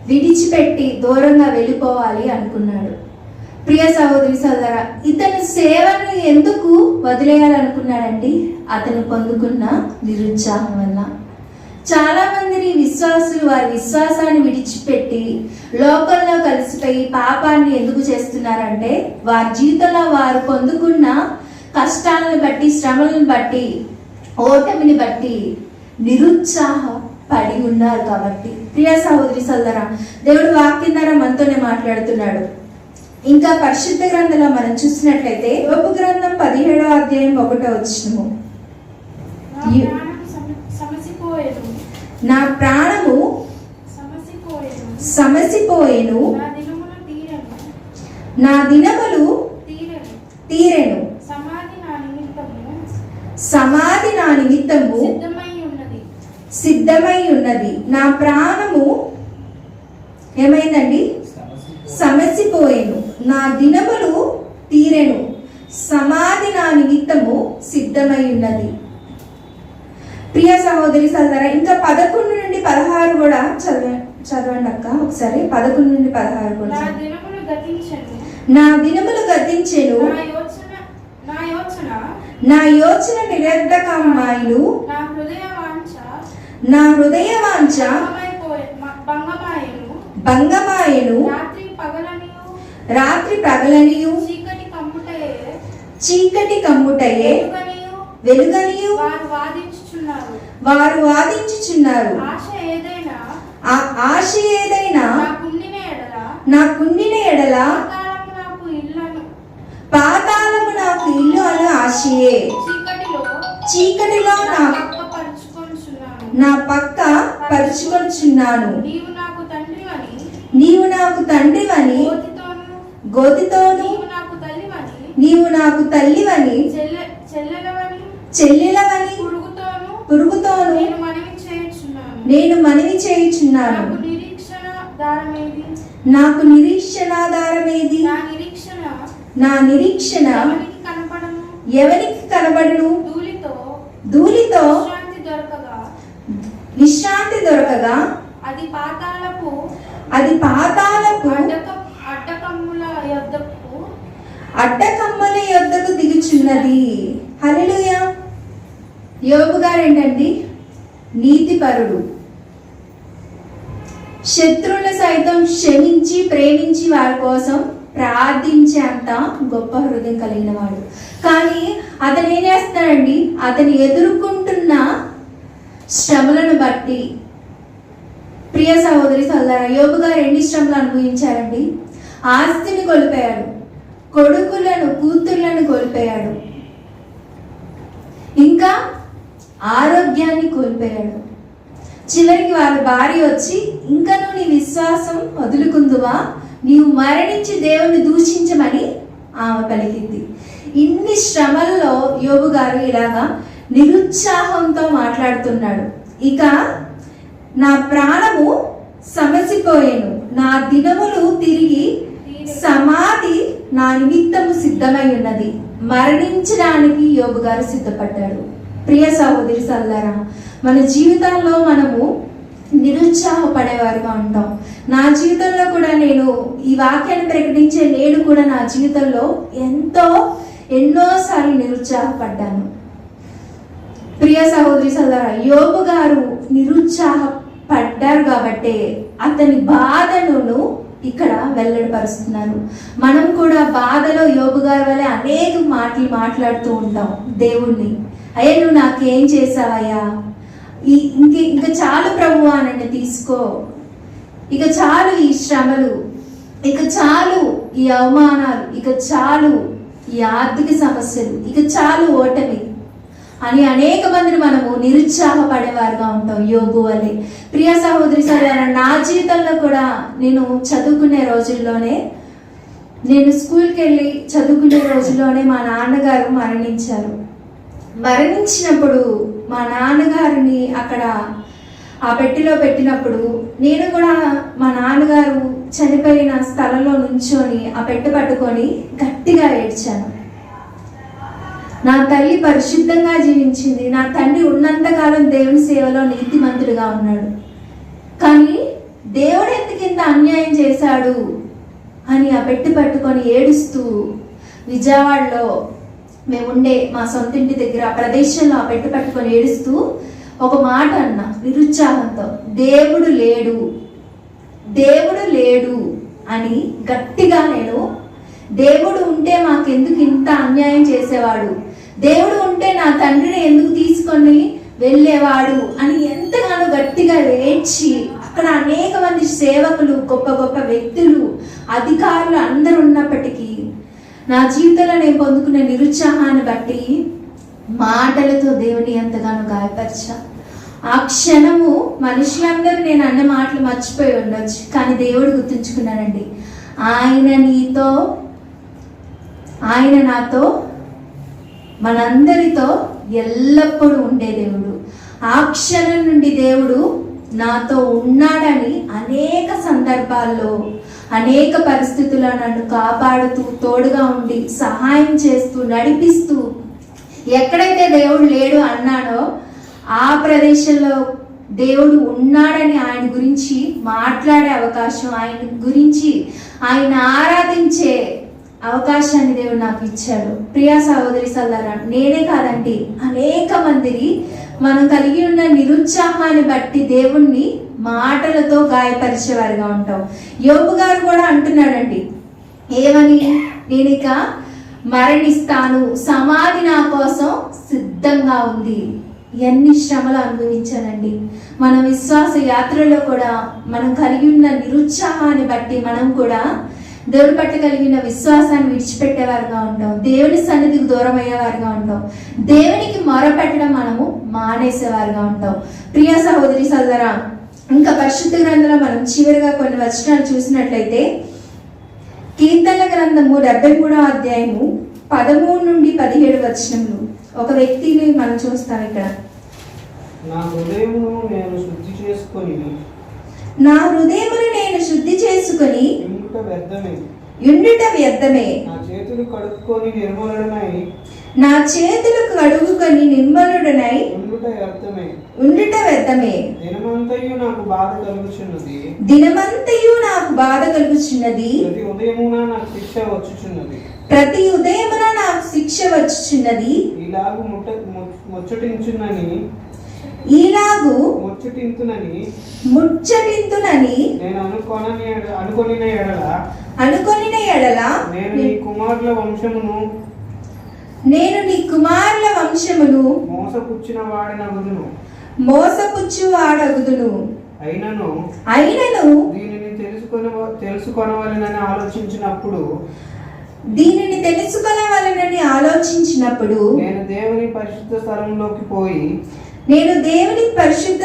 విడిచిపెట్టి దూరంగా వెళ్ళిపోవాలి అనుకున్నాడు. ప్రియ సహోదరి సోదరా, ఇతను సేవను ఎందుకు వదిలేయాలనుకున్నాడండి? అతను పొందుకున్న నిరుత్సాహం వల్ల. చాలా మందిని విశ్వాసులు వారి విశ్వాసాన్ని విడిచిపెట్టి లోకంలో కలిసిపోయి పాపాన్ని ఎందుకు చేస్తున్నారంటే వారి జీవితంలో వారు పొందుకున్న కష్టాలను బట్టి, శ్రమలను బట్టి, ఓటమిని బట్టి నిరుత్సాహపడి ఉన్నారు కాబట్టి. ప్రియ సహోదరి సోదరా, దేవుడు వాక్యం ద్వారా మనతోనే మాట్లాడుతున్నాడు. ఇంకా పరిశుద్ధ గ్రంథంలో మనం చూసినట్లయితే యోబు గ్రంథం 17వ అధ్యాయం 1వ వచనము, నా ప్రాణము సమసిపోయెను, నా దినములు తీరెను, సమాధి నా నిమిత్తము సిద్ధమై ఉన్నది. నా ప్రాణము ఏమైందండి? సమసిపోయెను, నా దినములు తీరెను, సమాధి నా నిమిత్తము సిద్ధమై ఉన్నది. ప్రియ సహోదరి సోదరా, ఇంకా 11 నుండి 16 కూడా చదవండి అక్క ఒకసారి. 11 నుండి 16 కూడా. నా దినములు గతించెను, నా యోచన నిరర్ధకమాయెను, నా హృదయ వాంఛ భంగమాయెను, రాత్రి పగలనియు చీకటి కమ్ముటయే వెలుగనియు వారు వాదించుచున్నారు. ఆశ ఏదైనా నా కుండిన ఎడల పాతాళము నాకు ఇల్లు అను ఆశయే. చీకటిలో నా పక్క పరుచుకొచ్చున్నాను. నీవు నాకు తండ్రివని గోతితోను, నీవు నాకు తల్లివని చెల్లెలవని పురుగుతోను నేను మనవి చేయుచున్నాను. నాకు నిరీక్షణాధారమేది? నా నిరీక్షణ ఎవరికి కనబడును? ధూళితో విశ్రాంతి దొరకగా అది పాతాళపు అడ్డకమ్ముల యొద్దకు దిగుచున్నది. హల్లెలూయా. యోబు గారు ఏంటండి? నీతిపరుడు. శత్రువులను సైతం క్షమించి ప్రేమించి వారి కోసం ప్రార్థించే అంత గొప్ప హృదయం కలిగిన వాడు. కానీ అతను ఏం చేస్తాడండి? అతను ఎదుర్కొంటున్న శ్రమలను బట్టి, ప్రియ సహోదరి సోదరా, యోబు గారు ఎన్ని శ్రమలు అనుభవించారండి? ఆస్తిని కోల్పోయాడు, కొడుకులను కూతుర్లను కోల్పోయాడు, ఇంకా ఆరోగ్యాన్ని కోల్పోయాడు. చివరికి వాళ్ళ భార్య వచ్చి, ఇంకా నువ్వు నీ విశ్వాసం వదులుకుందువా, నీవు మరణించి దేవుని దూషించమని ఆమె పలికింది. ఇన్ని శ్రమల్లో యోబు గారు ఇలాగా నిరుత్సాహంతో మాట్లాడుతున్నాడు. ఇక నా ప్రాణము సమసిపోయేను, నా దినములు తిరిగి సమాధి నా నిమిత్తము సిద్ధమై ఉన్నది. మరణించడానికి యోబు గారు సిద్ధపడ్డాడు. ప్రియ సహోదరి సోదరా, మన జీవితంలో మనము నిరుత్సాహపడేవారుగా ఉంటాం. నా జీవితంలో కూడా నేను ఈ వాక్యాన్ని ప్రకటించే నేను కూడా నా జీవితంలో ఎన్నోసార్లు నిరుత్సాహపడ్డాను. ప్రియ సహోదరి సోదరా, యోబు గారు నిరుత్సాహపడ్డారు కాబట్టి అతని బాధను ఇక్కడ వెల్లడిపరుస్తున్నారు. మనం కూడా బాధలో యోబు గారి వల్ల అనేక మాటలు మాట్లాడుతూ ఉంటాం దేవుణ్ణి. అయ్యా నువ్వు నాకేం చేసావయ్యా, ఇంకా చాలు ప్రభువా నన్ను తీసుకో, ఇక చాలు ఈ శ్రమలు, ఇక చాలు ఈ అవమానాలు, ఇక చాలు ఈ ఆర్థిక సమస్యలు, ఇక చాలు ఓటమి అని అనేక మందిని మనము నిరుత్సాహపడేవారుగా ఉంటాం, యోబు వలె. ప్రియ సహోదరి సహోదరులారా, నా జీవితంలో కూడా నేను చదువుకునే రోజుల్లోనే, నేను స్కూల్కి వెళ్ళి చదువుకునే రోజుల్లోనే మా నాన్నగారు మరణించినప్పుడు మా నాన్నగారిని అక్కడ ఆ పెట్టెలో పెట్టినప్పుడు నేను కూడా మా నాన్నగారు చనిపోయిన స్థలంలో నుంచొని ఆ పెట్టె పట్టుకొని గట్టిగా ఏడ్చాను. నా తల్లి పరిశుద్ధంగా జీవించింది, నా తండ్రి ఉన్నంతకాలం దేవుని సేవలో నీతిమంతుడిగా ఉన్నాడు, కానీ దేవుడు ఎందుకింత అన్యాయం చేశాడు అని ఆ పెట్టి పట్టుకొని ఏడుస్తూ విజయవాడలో మేముండే మా సొంత ఇంటి దగ్గర ఆ ప్రదేశంలో ఆ పెట్టి పట్టుకొని ఏడుస్తూ ఒక మాట అన్నా నిరుత్సాహంతో, దేవుడు లేడు అని గట్టిగా నేను, దేవుడు ఉంటే మాకెందుకు ఇంత అన్యాయం చేసేవాడు, దేవుడు ఉంటే నా తండ్రిని ఎందుకు తీసుకొని వెళ్ళేవాడు అని ఎంతగానో గట్టిగా ఏడ్చి, అక్కడ అనేక మంది సేవకులు, గొప్ప గొప్ప వ్యక్తులు, అధికారులు అందరూ ఉన్నప్పటికీ నా జీవితంలో నేను పొందుకునే నిరుత్సాహాన్ని బట్టి మాటలతో దేవుని ఎంతగానో గాయపరిచా. ఆ క్షణము మనుషులందరూ నేను అన్న మాటలు మర్చిపోయి ఉండొచ్చు, కానీ దేవుడు గుర్తుంచుకున్నానండి, ఆయన నాతో మనందరితో ఎల్లప్పుడూ ఉండే దేవుడు. ఆ క్షణం నుండి దేవుడు నాతో ఉన్నాడని అనేక సందర్భాల్లో అనేక పరిస్థితుల్లో నన్ను కాపాడుతూ, తోడుగా ఉండి, సహాయం చేస్తూ, నడిపిస్తూ, ఎక్కడైతే దేవుడు లేడు అన్నానో ఆ ప్రదేశంలో దేవుడు ఉన్నాడని ఆయన గురించి మాట్లాడే అవకాశం, ఆయన గురించి ఆయన ఆరాధించే అవకాశాన్ని దేవుడు నాకు ఇచ్చాడు. ప్రియా సహోదరి సోదరులారా, నేనే కాదండి, అనేక మందిని మనం కలిగి ఉన్న నిరుత్సాహాన్ని బట్టి దేవుణ్ణి మాటలతో గాయపరిచేవారుగా ఉంటాం. యోబు గారు కూడా అంటున్నాడండి, ఏమని, నేను ఇక మరణిస్తాను, సమాధి నా కోసం సిద్ధంగా ఉంది. ఎన్ని శ్రమలు అనుభవించానండి. మన విశ్వాస యాత్రలో కూడా మనం కలిగి ఉన్న నిరుత్సాహాన్ని బట్టి మనం కూడా దేవుడి పట్ల కలిగిన విశ్వాసాన్ని విడిచిపెట్టేవారుగా ఉంటాం, దేవుని సన్నిధికి దూరం అయ్యేవారుగా ఉంటాం, దేవునికి మొరపెట్టడం మనము మానేసేవారుగా ఉంటాం. ప్రియ సహోదరి సోదరా, ఇంకా పరిశుద్ధ గ్రంథంలో మనం చివరిగా కొన్ని వచనాలు చూసినట్లయితే, కీర్తనల గ్రంథము 73వ అధ్యాయము 13 నుండి 17 వచనములు ఒక వ్యక్తిని మనం చూస్తాం. ఇక్కడ
నా హృదయమును నేను శుద్ధి చేసుకొని యుండుట వ్యర్థమే, నా చేతులు కడుక్కొని నిర్మలుడనై ఉండుట వ్యర్థమే, దినమంతయు నాకు బాధ కలుగుచున్నది, ప్రతి ఉదయమున నాకు శిక్ష వచ్చుచున్నది, ఈలాగు ముచ్చటింతునని నేను అనుకొనిన ఎడల నేను నీ కుమారుల వంశమును మోసపుచ్చువాడగుదును. అయినను దీనిని తెలుసుకొనవలెనని ఆలోచించినప్పుడు నేను దేవుని పరిశుద్ధ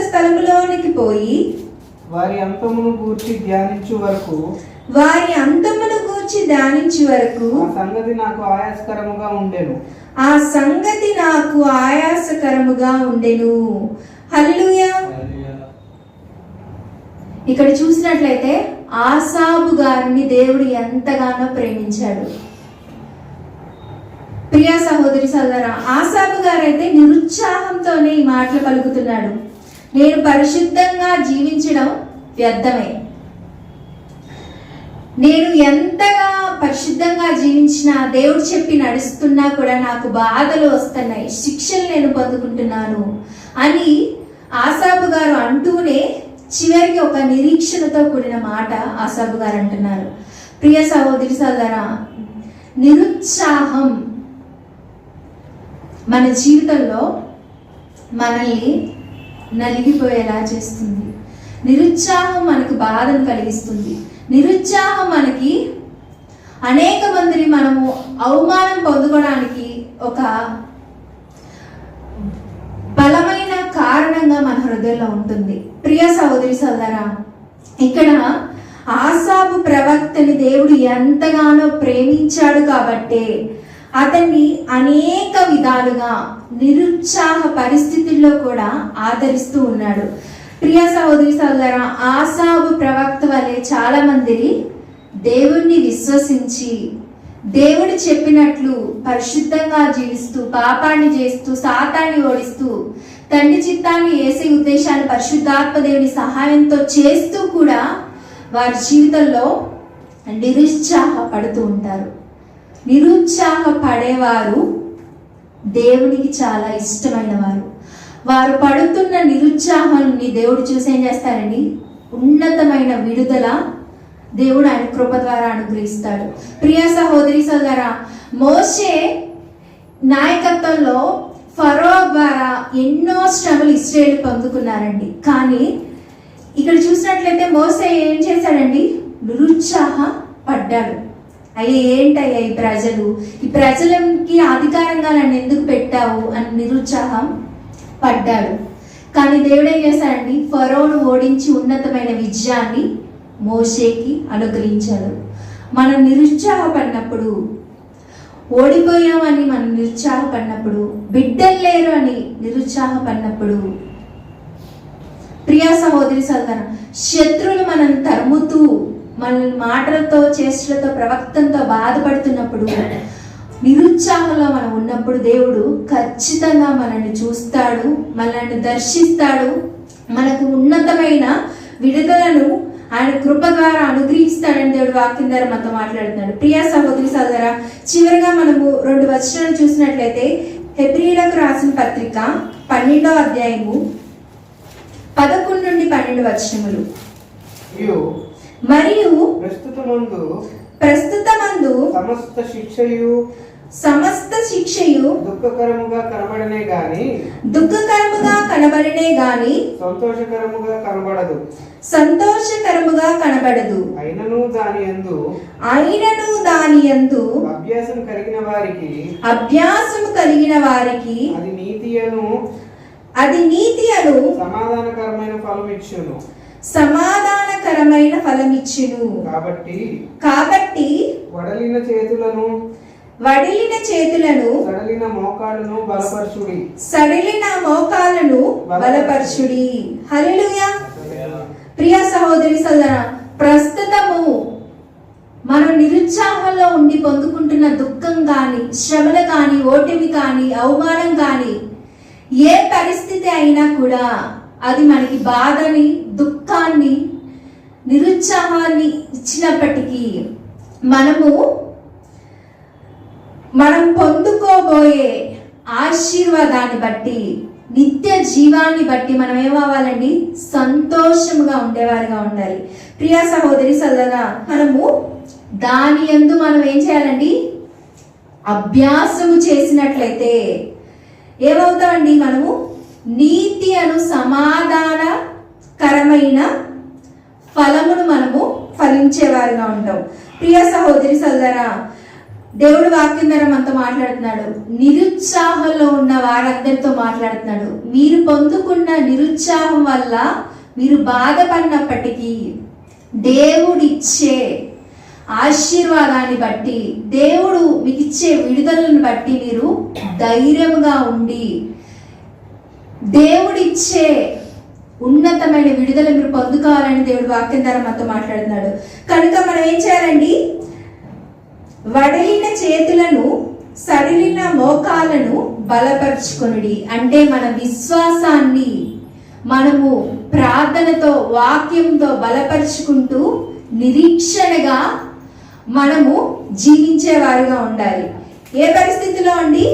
స్థలములోనికి పోయి వారి అంతమును గూర్చి ధ్యానించు వరకు ఆ సంగతి నాకు ఆయాసకరముగా ఉండెను. హల్లెలూయా. ఇక్కడ చూసినట్లయితే ఆసాబు గారిని దేవుడు ఎంతగానో ప్రేమించాడు. ప్రియా సహోదరి సోదరా, ఆసాబు గారైతే నిరుత్సాహంతోనే ఈ మాటలు పలుకుతున్నాడు, నేను పరిశుద్ధంగా జీవించడం వ్యర్థమే, నేను ఎంతగా పరిశుద్ధంగా జీవించినా, దేవుడు చెప్పి నడుస్తున్నా కూడా నాకు బాధలు వస్తున్నాయి, శిక్షలు నేను పొందుకుంటున్నాను అని ఆసాబు గారు అంటూనే చివరికి ఒక నిరీక్షణతో కూడిన మాట ఆసాబు గారు అంటున్నారు. ప్రియ సహోదరి సోదరా, నిరుత్సాహం మన జీవితంలో మనల్ని నలిగిపోయేలా చేస్తుంది. నిరుత్సాహం మనకు బాధను కలిగిస్తుంది. నిరుత్సాహం మనకి అనేక మందిని మనము అవమానం పొందుకోవడానికి ఒక
కారణంగా మన హృదయంలో ఉంటుంది. ప్రియ సహోదరి సోదరా, ఇక్కడ ఆసాపు ప్రవక్తని దేవుడు ఎంతగానో ప్రేమించాడు కాబట్టే అతన్ని అనేక విధాలుగా నిరుత్సాహ పరిస్థితుల్లో కూడా ఆదరిస్తూ ఉన్నాడు. ప్రియ సహోదరి సోదరా, ఆసాపు ప్రవక్త వలె చాలా మందిని దేవుణ్ణి విశ్వసించి దేవుడు చెప్పినట్లు పరిశుద్ధంగా జీవిస్తూ పాపాన్ని చేస్తూ సాతాన్ని ఓడిస్తూ తండ్రి చిత్తాన్ని వేసే ఉద్దేశాన్ని పరిశుద్ధాత్మ దేవుని సహాయంతో చేస్తూ కూడా వారి జీవితంలో నిరుత్సాహపడుతూ ఉంటారు. నిరుత్సాహపడేవారు దేవునికి చాలా ఇష్టమైన వారు. వారు పడుతున్న నిరుత్సాహాన్ని దేవుడు చూసి ఏం చేస్తారండి, ఉన్నతమైన విడుదల దేవుడు ఆయన కృప ద్వారా అనుగ్రహిస్తాడు. ప్రియ సహోదరి సోదరా, మోషే నాయకత్వంలో ఫరో ద్వారా ఎన్నో శ్రమలు ఇశ్రాయేలు పొందుకున్నారండి. కానీ ఇక్కడ చూసినట్లయితే మోషే ఏం చేశాడండి, నిరుత్సాహపడ్డాడు. అయ్యా ఏంటయ్యా ఈ ప్రజలకి అధికారంగా నన్ను ఎందుకు పెట్టావు అని నిరుత్సాహం పడ్డాడు. కానీ దేవుడు ఏం చేశాడండి, ఫరోను ఓడించి ఉన్నతమైన విజయాన్ని మోషేకి అనుగ్రహించాడు. మనం నిరుత్సాహపడినప్పుడు, ఓడిపోయామని మనం నిరుత్సాహపడినప్పుడు, బిడ్డలు లేరు అని నిరుత్సాహపడినప్పుడు, ప్రియా సహోదరి సోదరా, శత్రువులు మనం తరుముతూ మన మాటలతో చేష్టలతో ప్రవక్తంతో బాధపడుతున్నప్పుడు, నిరుత్సాహంలో మనం ఉన్నప్పుడు దేవుడు ఖచ్చితంగా మనల్ని చూస్తాడు, మనల్ని దర్శిస్తాడు, మనకు ఉన్నతమైన విడుదలను ఆయన కృప ద్వారా అనుగ్రహిస్తాడని దేవుడు వాక్యం ద్వారా మనతో మాట్లాడుతున్నాడు. ప్రియా సహోదరి సోదరా, చివరిగా మనము 2 వచనాలు చూసినట్లయితే హెబ్రీయులకు రాసిన పత్రిక 12వ అధ్యాయము 11 నుండి 12 వచనములు. మరియు ప్రస్తుతమందు సమస్త శిక్షయు
దుఃఖకరముగా
కనబడనే గాని సంతోషకరముగా కనబడదు. అయినను దాని యందు అభ్యాసము కలిగిన వారికి అది నీతి అను సమాధానకరమైన ఫలమిచ్చును. కాబట్టి వడిలిన చేతులను సడిలిన మోకాలను బలపరచుడి. హల్లెలూయా. ప్రియ సహోదరి సోదరా, ప్రస్తుతము మనం నిరుత్సాహంలో ఉండి పొందుకుంటున్న దుఃఖం కానీ, శ్రమలు కానీ, ఓటమి కానీ, అవమానం కానీ, ఏ పరిస్థితి అయినా కూడా అది మనకి బాధని, దుఃఖాన్ని, నిరుత్సాహాన్ని ఇచ్చినప్పటికీ మనం పొందుకోబోయే ఆశీర్వాదాన్ని బట్టి, నిత్య జీవాన్ని బట్టి మనం ఏమవ్వాలండి, సంతోషంగా ఉండేవారిగా ఉండాలి. ప్రియా సహోదరి సోదరా, మనము దాని యందు మనం ఏం చేయాలండి, అభ్యాసము చేసినట్లయితే ఏమవుతామండి, మనము నీతి అను సమాధానకరమైన ఫలమును మనము ఫలించేవారిగా ఉంటాం. ప్రియ సహోదరి సోదరా, దేవుడు వాక్యం ద్వారా మనతో మాట్లాడుతున్నాడు. నిరుత్సాహంలో ఉన్న వారందరితో మాట్లాడుతున్నాడు. మీరు పొందుకున్న నిరుత్సాహం వల్ల మీరు బాధపడినప్పటికీ దేవుడిచ్చే ఆశీర్వాదాన్ని బట్టి, దేవుడు మీకు ఇచ్చే విడుదలను బట్టి మీరు ధైర్యంగా ఉండి దేవుడిచ్చే ఉన్నతమైన విడుదల మీరు పొందుకోవాలని దేవుడు వాక్యం ద్వారా మనతో మాట్లాడుతున్నాడు. కనుక మనం ఏం చేయాలండి, వడిలిన చేతులను సడిలిన మోకాలను బలపరుచుకొనుడి. అంటే మన విశ్వాసాన్ని మనము ప్రార్థనతో, వాక్యంతో బలపరుచుకుంటూ నిరీక్షణగా మనము జీవించే వారిగా ఉండాలి. ఏ పరిస్థితిలో అండి,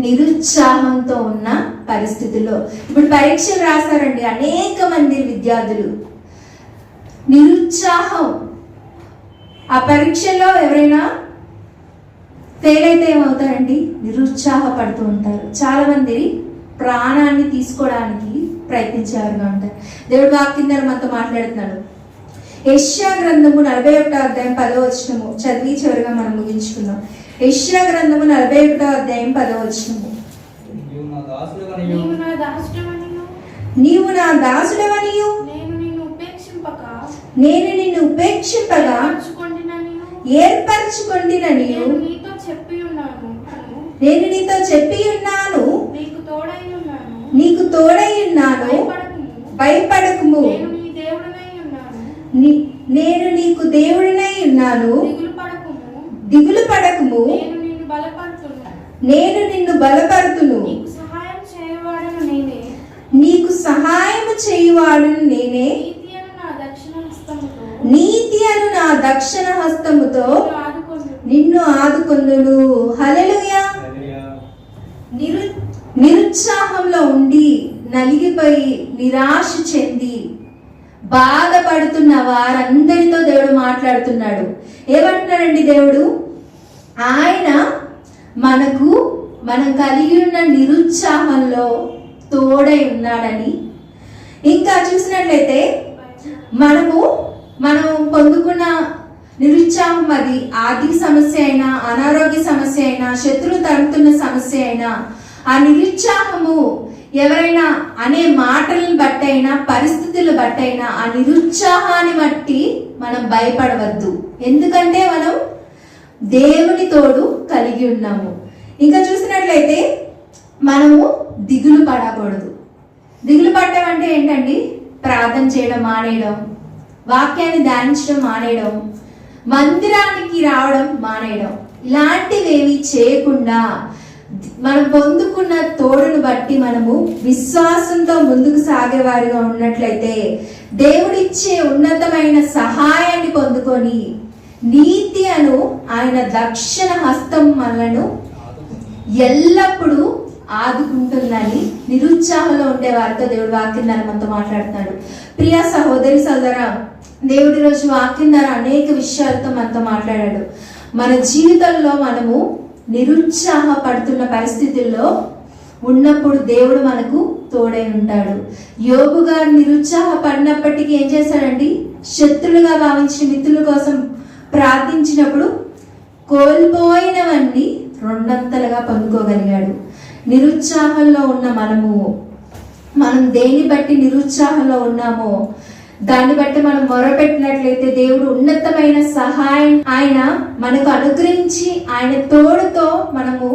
నిరుత్సాహంతో ఉన్న పరిస్థితుల్లో. ఇప్పుడు పరీక్షలు రాస్తారండి అనేక మంది విద్యార్థులు, నిరుత్సాహం. ఆ పరీక్షల్లో ఎవరైనా ఫెయిల్ అయితే ఏమవుతారండి, నిరుత్సాహపడుతూ ఉంటారు. చాలా మంది ప్రాణాన్ని తీసుకోవడానికి ప్రయత్నించేవారుగా ఉంటారు. దేవుడు వాక్యం ద్వారా మనతో మాట్లాడుతున్నాడు. యెషయా గ్రంథము 41వ అధ్యాయం 10వ వచనము చదివి చివరిగా మనం ముగించుకుందాం. యెషయా గ్రంథము 41వ అధ్యాయం 10వ వచనము. నీవు నా దాసుడవనియు నేను నిన్ను ఉపేక్షింపగా ఏర్పరచుకొంటిననియు నేను నీతో చెప్పి ఉన్నాను, నీకు తోడై ఉన్నాను, భయపడకుము, నేను నీకు దేవుడినై ఉన్నాను, దిగులు పడకుము, నేను నిన్ను బలపరుతును, నీకు సహాయము చేయువాడును నేనే, నీతి అను నా దక్షిణ హస్తముతో నిన్ను ఆదుకొందును. హల్లెలూయా. నిరుత్సాహంలో ఉండి నలిగిపోయి నిరాశ చెంది బాధపడుతున్న వారందరితో దేవుడు మాట్లాడుతున్నాడు. ఏమంటున్నాడండి దేవుడు? ఆయన మనం కలిగి ఉన్న నిరుత్సాహంలో తోడై ఉన్నాడని. ఇంకా చూసినట్లయితే మనం పొందుకున్న నిరుత్సాహం, అది ఆర్థిక సమస్య అయినా, అనారోగ్య సమస్య అయినా, శత్రువు తరుముతున్న సమస్య అయినా, ఆ నిరుత్సాహము ఎవరైనా అనే మాటలను బట్టి అయినా, పరిస్థితులు బట్టి అయినా, ఆ నిరుత్సాహాన్ని బట్టి మనం భయపడవద్దు. ఎందుకంటే మనం దేవుని తోడు కలిగి ఉన్నాము. ఇంకా చూసినట్లయితే మనము దిగులు పడకూడదు. దిగులు పడటం అంటే ఏంటండి? ప్రార్థన చేయడం మానేయడం, వాక్యాన్ని ధ్యానించడం మానేయడం, మందిరానికి రావడం మానేయడం, ఇలాంటివేవి చేయకుండా మనం పొందుకున్న తోడును బట్టి మనము విశ్వాసంతో ముందుకు సాగేవారిగా ఉన్నట్లయితే దేవుడిచ్చే ఉన్నతమైన సహాయాన్ని పొందుకొని నీతి అను ఆయన దక్షిణ హస్తం మనలను ఎల్లప్పుడూ ఆదుకుంటుందని నిరుత్సాహంలో ఉండే వారితో దేవుడు వాక్యం ద్వారా మనతో మాట్లాడుతున్నాడు. ప్రియ సహోదరి సోదరా, దేవుడి రోజు వాక్యం ద్వారా అనేక విషయాలతో మనతో మాట్లాడాడు. మన జీవితంలో మనము నిరుత్సాహపడుతున్న పరిస్థితుల్లో ఉన్నప్పుడు దేవుడు మనకు తోడై ఉంటాడు. యోబు గారు నిరుత్సాహపడినప్పటికీ ఏం చేశాడండి? శత్రులుగా భావించిన మిత్రుల కోసం ప్రార్థించినప్పుడు కోల్పోయినవన్నీ రెండంతలుగా పొందుకోగలిగాడు. నిరుత్సాహంలో ఉన్న మనం దేన్ని బట్టి నిరుత్సాహంలో ఉన్నామో దాన్ని బట్టి మనం మొరపెట్టినట్లయితే దేవుడు ఉన్నతమైన సహాయం ఆయన మనకు అనుగ్రహించి ఆయన తోడుతో మనము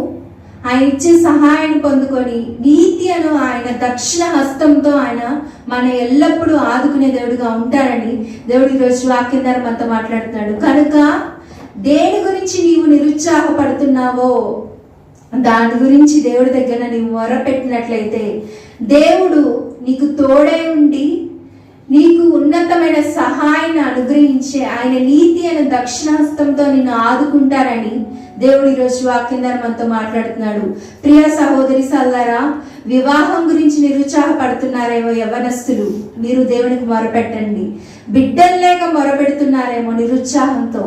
ఆయన ఇచ్చే సహాయాన్ని పొందుకొని నీతి అను ఆయన దక్షిణ హస్తంతో ఆయన మన ఎల్లప్పుడూ ఆదుకునే దేవుడిగా ఉంటాడని దేవుడు ఈరోజు వాక్యం ద్వారా మనతో మాట్లాడుతున్నాడు. కనుక దేని గురించి నీవు నిరుత్సాహపడుతున్నావో దాని గురించి దేవుడి దగ్గర నీవు మొరపెట్టినట్లయితే దేవుడు నీకు తోడై ఉండి నీకు ఉన్నతమైన సహాయాన్ని అనుగ్రహించే ఆయన నీతి అనే దక్షిణహస్తంతో నిన్ను ఆదుకుంటారని దేవుడు ఈరోజు వాక్యం ద్వారా మనతో మాట్లాడుతున్నాడు. ప్రియ సహోదరి సోదరా, వివాహం గురించి నిరుత్సాహపడుతున్నారేమో యవ్వనస్తులు, మీరు దేవునికి మొరపెట్టండి. బిడ్డలు లేక మొరపెడుతున్నారేమో నిరుత్సాహంతో,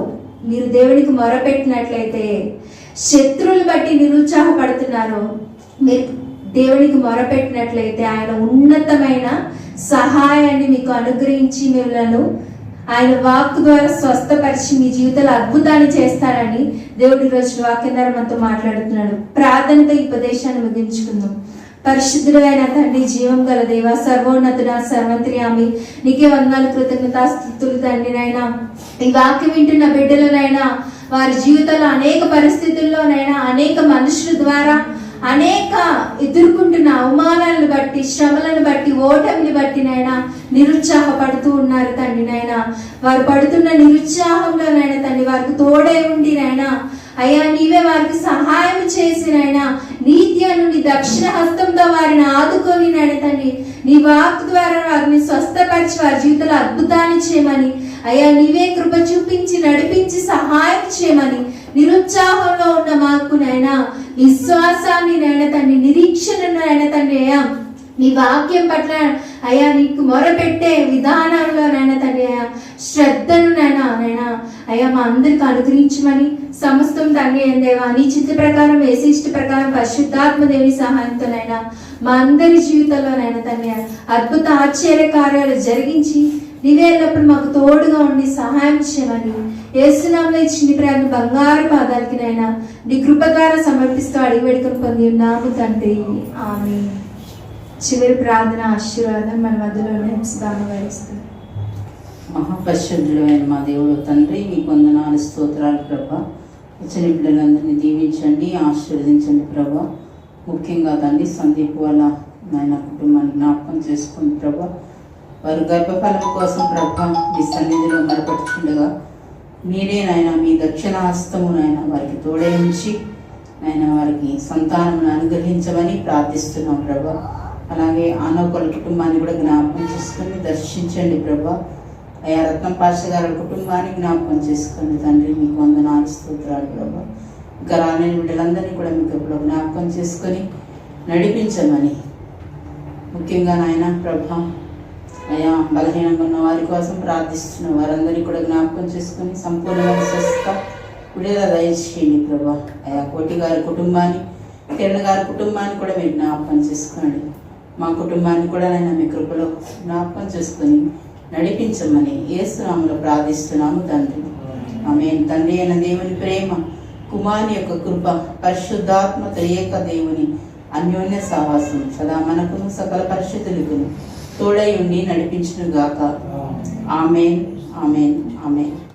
మీరు దేవునికి మొరపెట్టినట్లయితే, శత్రువులు బట్టి నిరుత్సాహపడుతున్నారో మీరు దేవునికి మొరపెట్టినట్లయితే ఆయన ఉన్నతమైన సహాయాన్ని మీకు అనుగ్రహించి మిమ్మల్ని ఆయన వాక్ ద్వారా స్వస్థపరిచి మీ జీవితంలో అద్భుతాన్ని చేస్తారని దేవుడి రోజు వాక్యం ద్వారా మనతో మాట్లాడుతున్నాడు. ప్రార్థనతో ఈ ఉపదేశాన్ని ముగించుకుందాం. పరిశుద్ధుడైన తండ్రి, జీవం గల దేవ, సర్వోన్నతుడ, సర్వంత్ర్యామి, నీకే వందనాలు, కృతజ్ఞతాస్తుతులు తండ్రి. నైనా ఈ వాక్యం వింటున్న బిడ్డలనైనా వారి జీవితంలో అనేక పరిస్థితుల్లోనైనా అనేక మనుషుల ద్వారా అనేక ఎదుర్కొంటున్న అవమానాలను బట్టి, శ్రమలను బట్టి, ఓటమిని బట్టి నైనా నిరుత్సాహపడుతూ ఉన్నారు తండ్రి. నైనా వారు పడుతున్న నిరుత్సాహంలోనైనా తండ్రి వారికి తోడై ఉండి నైనా అయ్యా నీవే వారికి సహాయం చేసి నైనా నీతి అను నీ దక్షిణ హస్తంతో వారిని ఆదుకొని నైనా తండ్రి నీ వాక్ ద్వారా వారిని స్వస్థపరిచి వారి జీవితంలో అద్భుతాన్ని చేయమని అయ్యా నీవే కృప చూపించి నడిపించి సహాయం చేయమని, నిరుత్సాహంలో ఉన్న మాకు నైనా విశ్వాసాన్ని నైనా తండ్రి, నిరీక్షణను నైనా తండ్రి అయ్యా నీ వాక్యం పట్ల అయ్యా నీకు మొరపెట్టే విధానంలో నైనా తండ్రి అయ్యా శ్రద్ధను నైనా అయ్యా మా అందరికి అనుగ్రహించమని, సమస్తం తండ్రి ఏం దేవా నీ చిత్త ప్రకారం, వేసిష్ట ప్రకారం పరిశుద్ధాత్మ దేవి సహాయంతోనైనా మా అందరి జీవితంలోనైనా తండ్రి అద్భుత ఆశ్చర్య కార్యాలు జరిగించి నీవే ఎల్లప్పుడు మాకు తోడుగా ఉండి సహాయం చేయమని యేసునామములో ఇచ్చిన ప్రార్థన బంగారు పాదాలకి నైనా నీ కృప ద్వారా సమర్పిస్తూ అడిగి వేడుకొని పొంది ఉన్నాము తండ్రి. ఆమేన్. చివరి ప్రార్థన ఆశీర్వాదం మన మధ్యలోనే బామ్మగారిస్తారు.
మహాపరిశుద్ధుడైన మా దేవుడు తండ్రి, మీకు వందనాలు, స్తోత్రాలు ప్రభా. వచ్చిన బిడ్డలందరినీ దీవించండి, ఆశీర్వదించండి ప్రభా. ముఖ్యంగా తండ్రి సందీప్ వాళ్ళ నాయన కుటుంబాన్ని జ్ఞాపకం చేసుకోండి ప్రభా. వారు గర్భఫలం కోసం ప్రభా మీ సన్నిధిలో మరపడుచుండగా మీరే నాయన మీ దక్షిణ హస్తము నాయన వారికి తోడే ఉంచి నాయన వారికి సంతానమును అనుగ్రహించమని ప్రార్థిస్తున్నాం ప్రభా. అలాగే ఆనోకల కుటుంబాన్ని కూడా జ్ఞాపకం చేసుకొని దర్శించండి ప్రభా. అయ్యా రత్నం పాస్టర్ గారి కుటుంబాన్ని జ్ఞాపకం చేసుకోండి తండ్రి, మీకు వందనాలు, స్తోత్రాలు ప్రభా. ఇంకా రాలేని బిడ్డలందరినీ కూడా మీకు ఎప్పుడో జ్ఞాపకం చేసుకొని నడిపించమని, ముఖ్యంగా నాయన ప్రభా అయ్యా బలహీనంగా ఉన్న వారి కోసం ప్రార్థిస్తున్న వారందరినీ కూడా జ్ఞాపకం చేసుకొని సంపూర్ణమైన స్వస్థ విడుదల దయచేయండి ప్రభా. అయ్యా కోటి గారి కుటుంబాన్ని, కిరణ్ గారి కుటుంబాన్ని కూడా మీరు జ్ఞాపకం చేసుకోండి. మా కుటుంబాన్ని కూడా నేను మీ కృపలో జ్ఞాపకం చేసుకొని నడిపించమని యేసు నామములో ప్రార్థిస్తున్నాము తండ్రి, ఆమేన్. తండ్రి అయిన దేవుని ప్రేమ, కుమారుని యొక్క కృప, పరిశుద్ధాత్మ త్రియేక దేవుని అన్యోన్య సావాసం సదా మనకును సకల పరిశుద్ధులకు తోడై ఉండి నడిపించును గాక. ఆమేన్, ఆమేన్, ఆమేన్.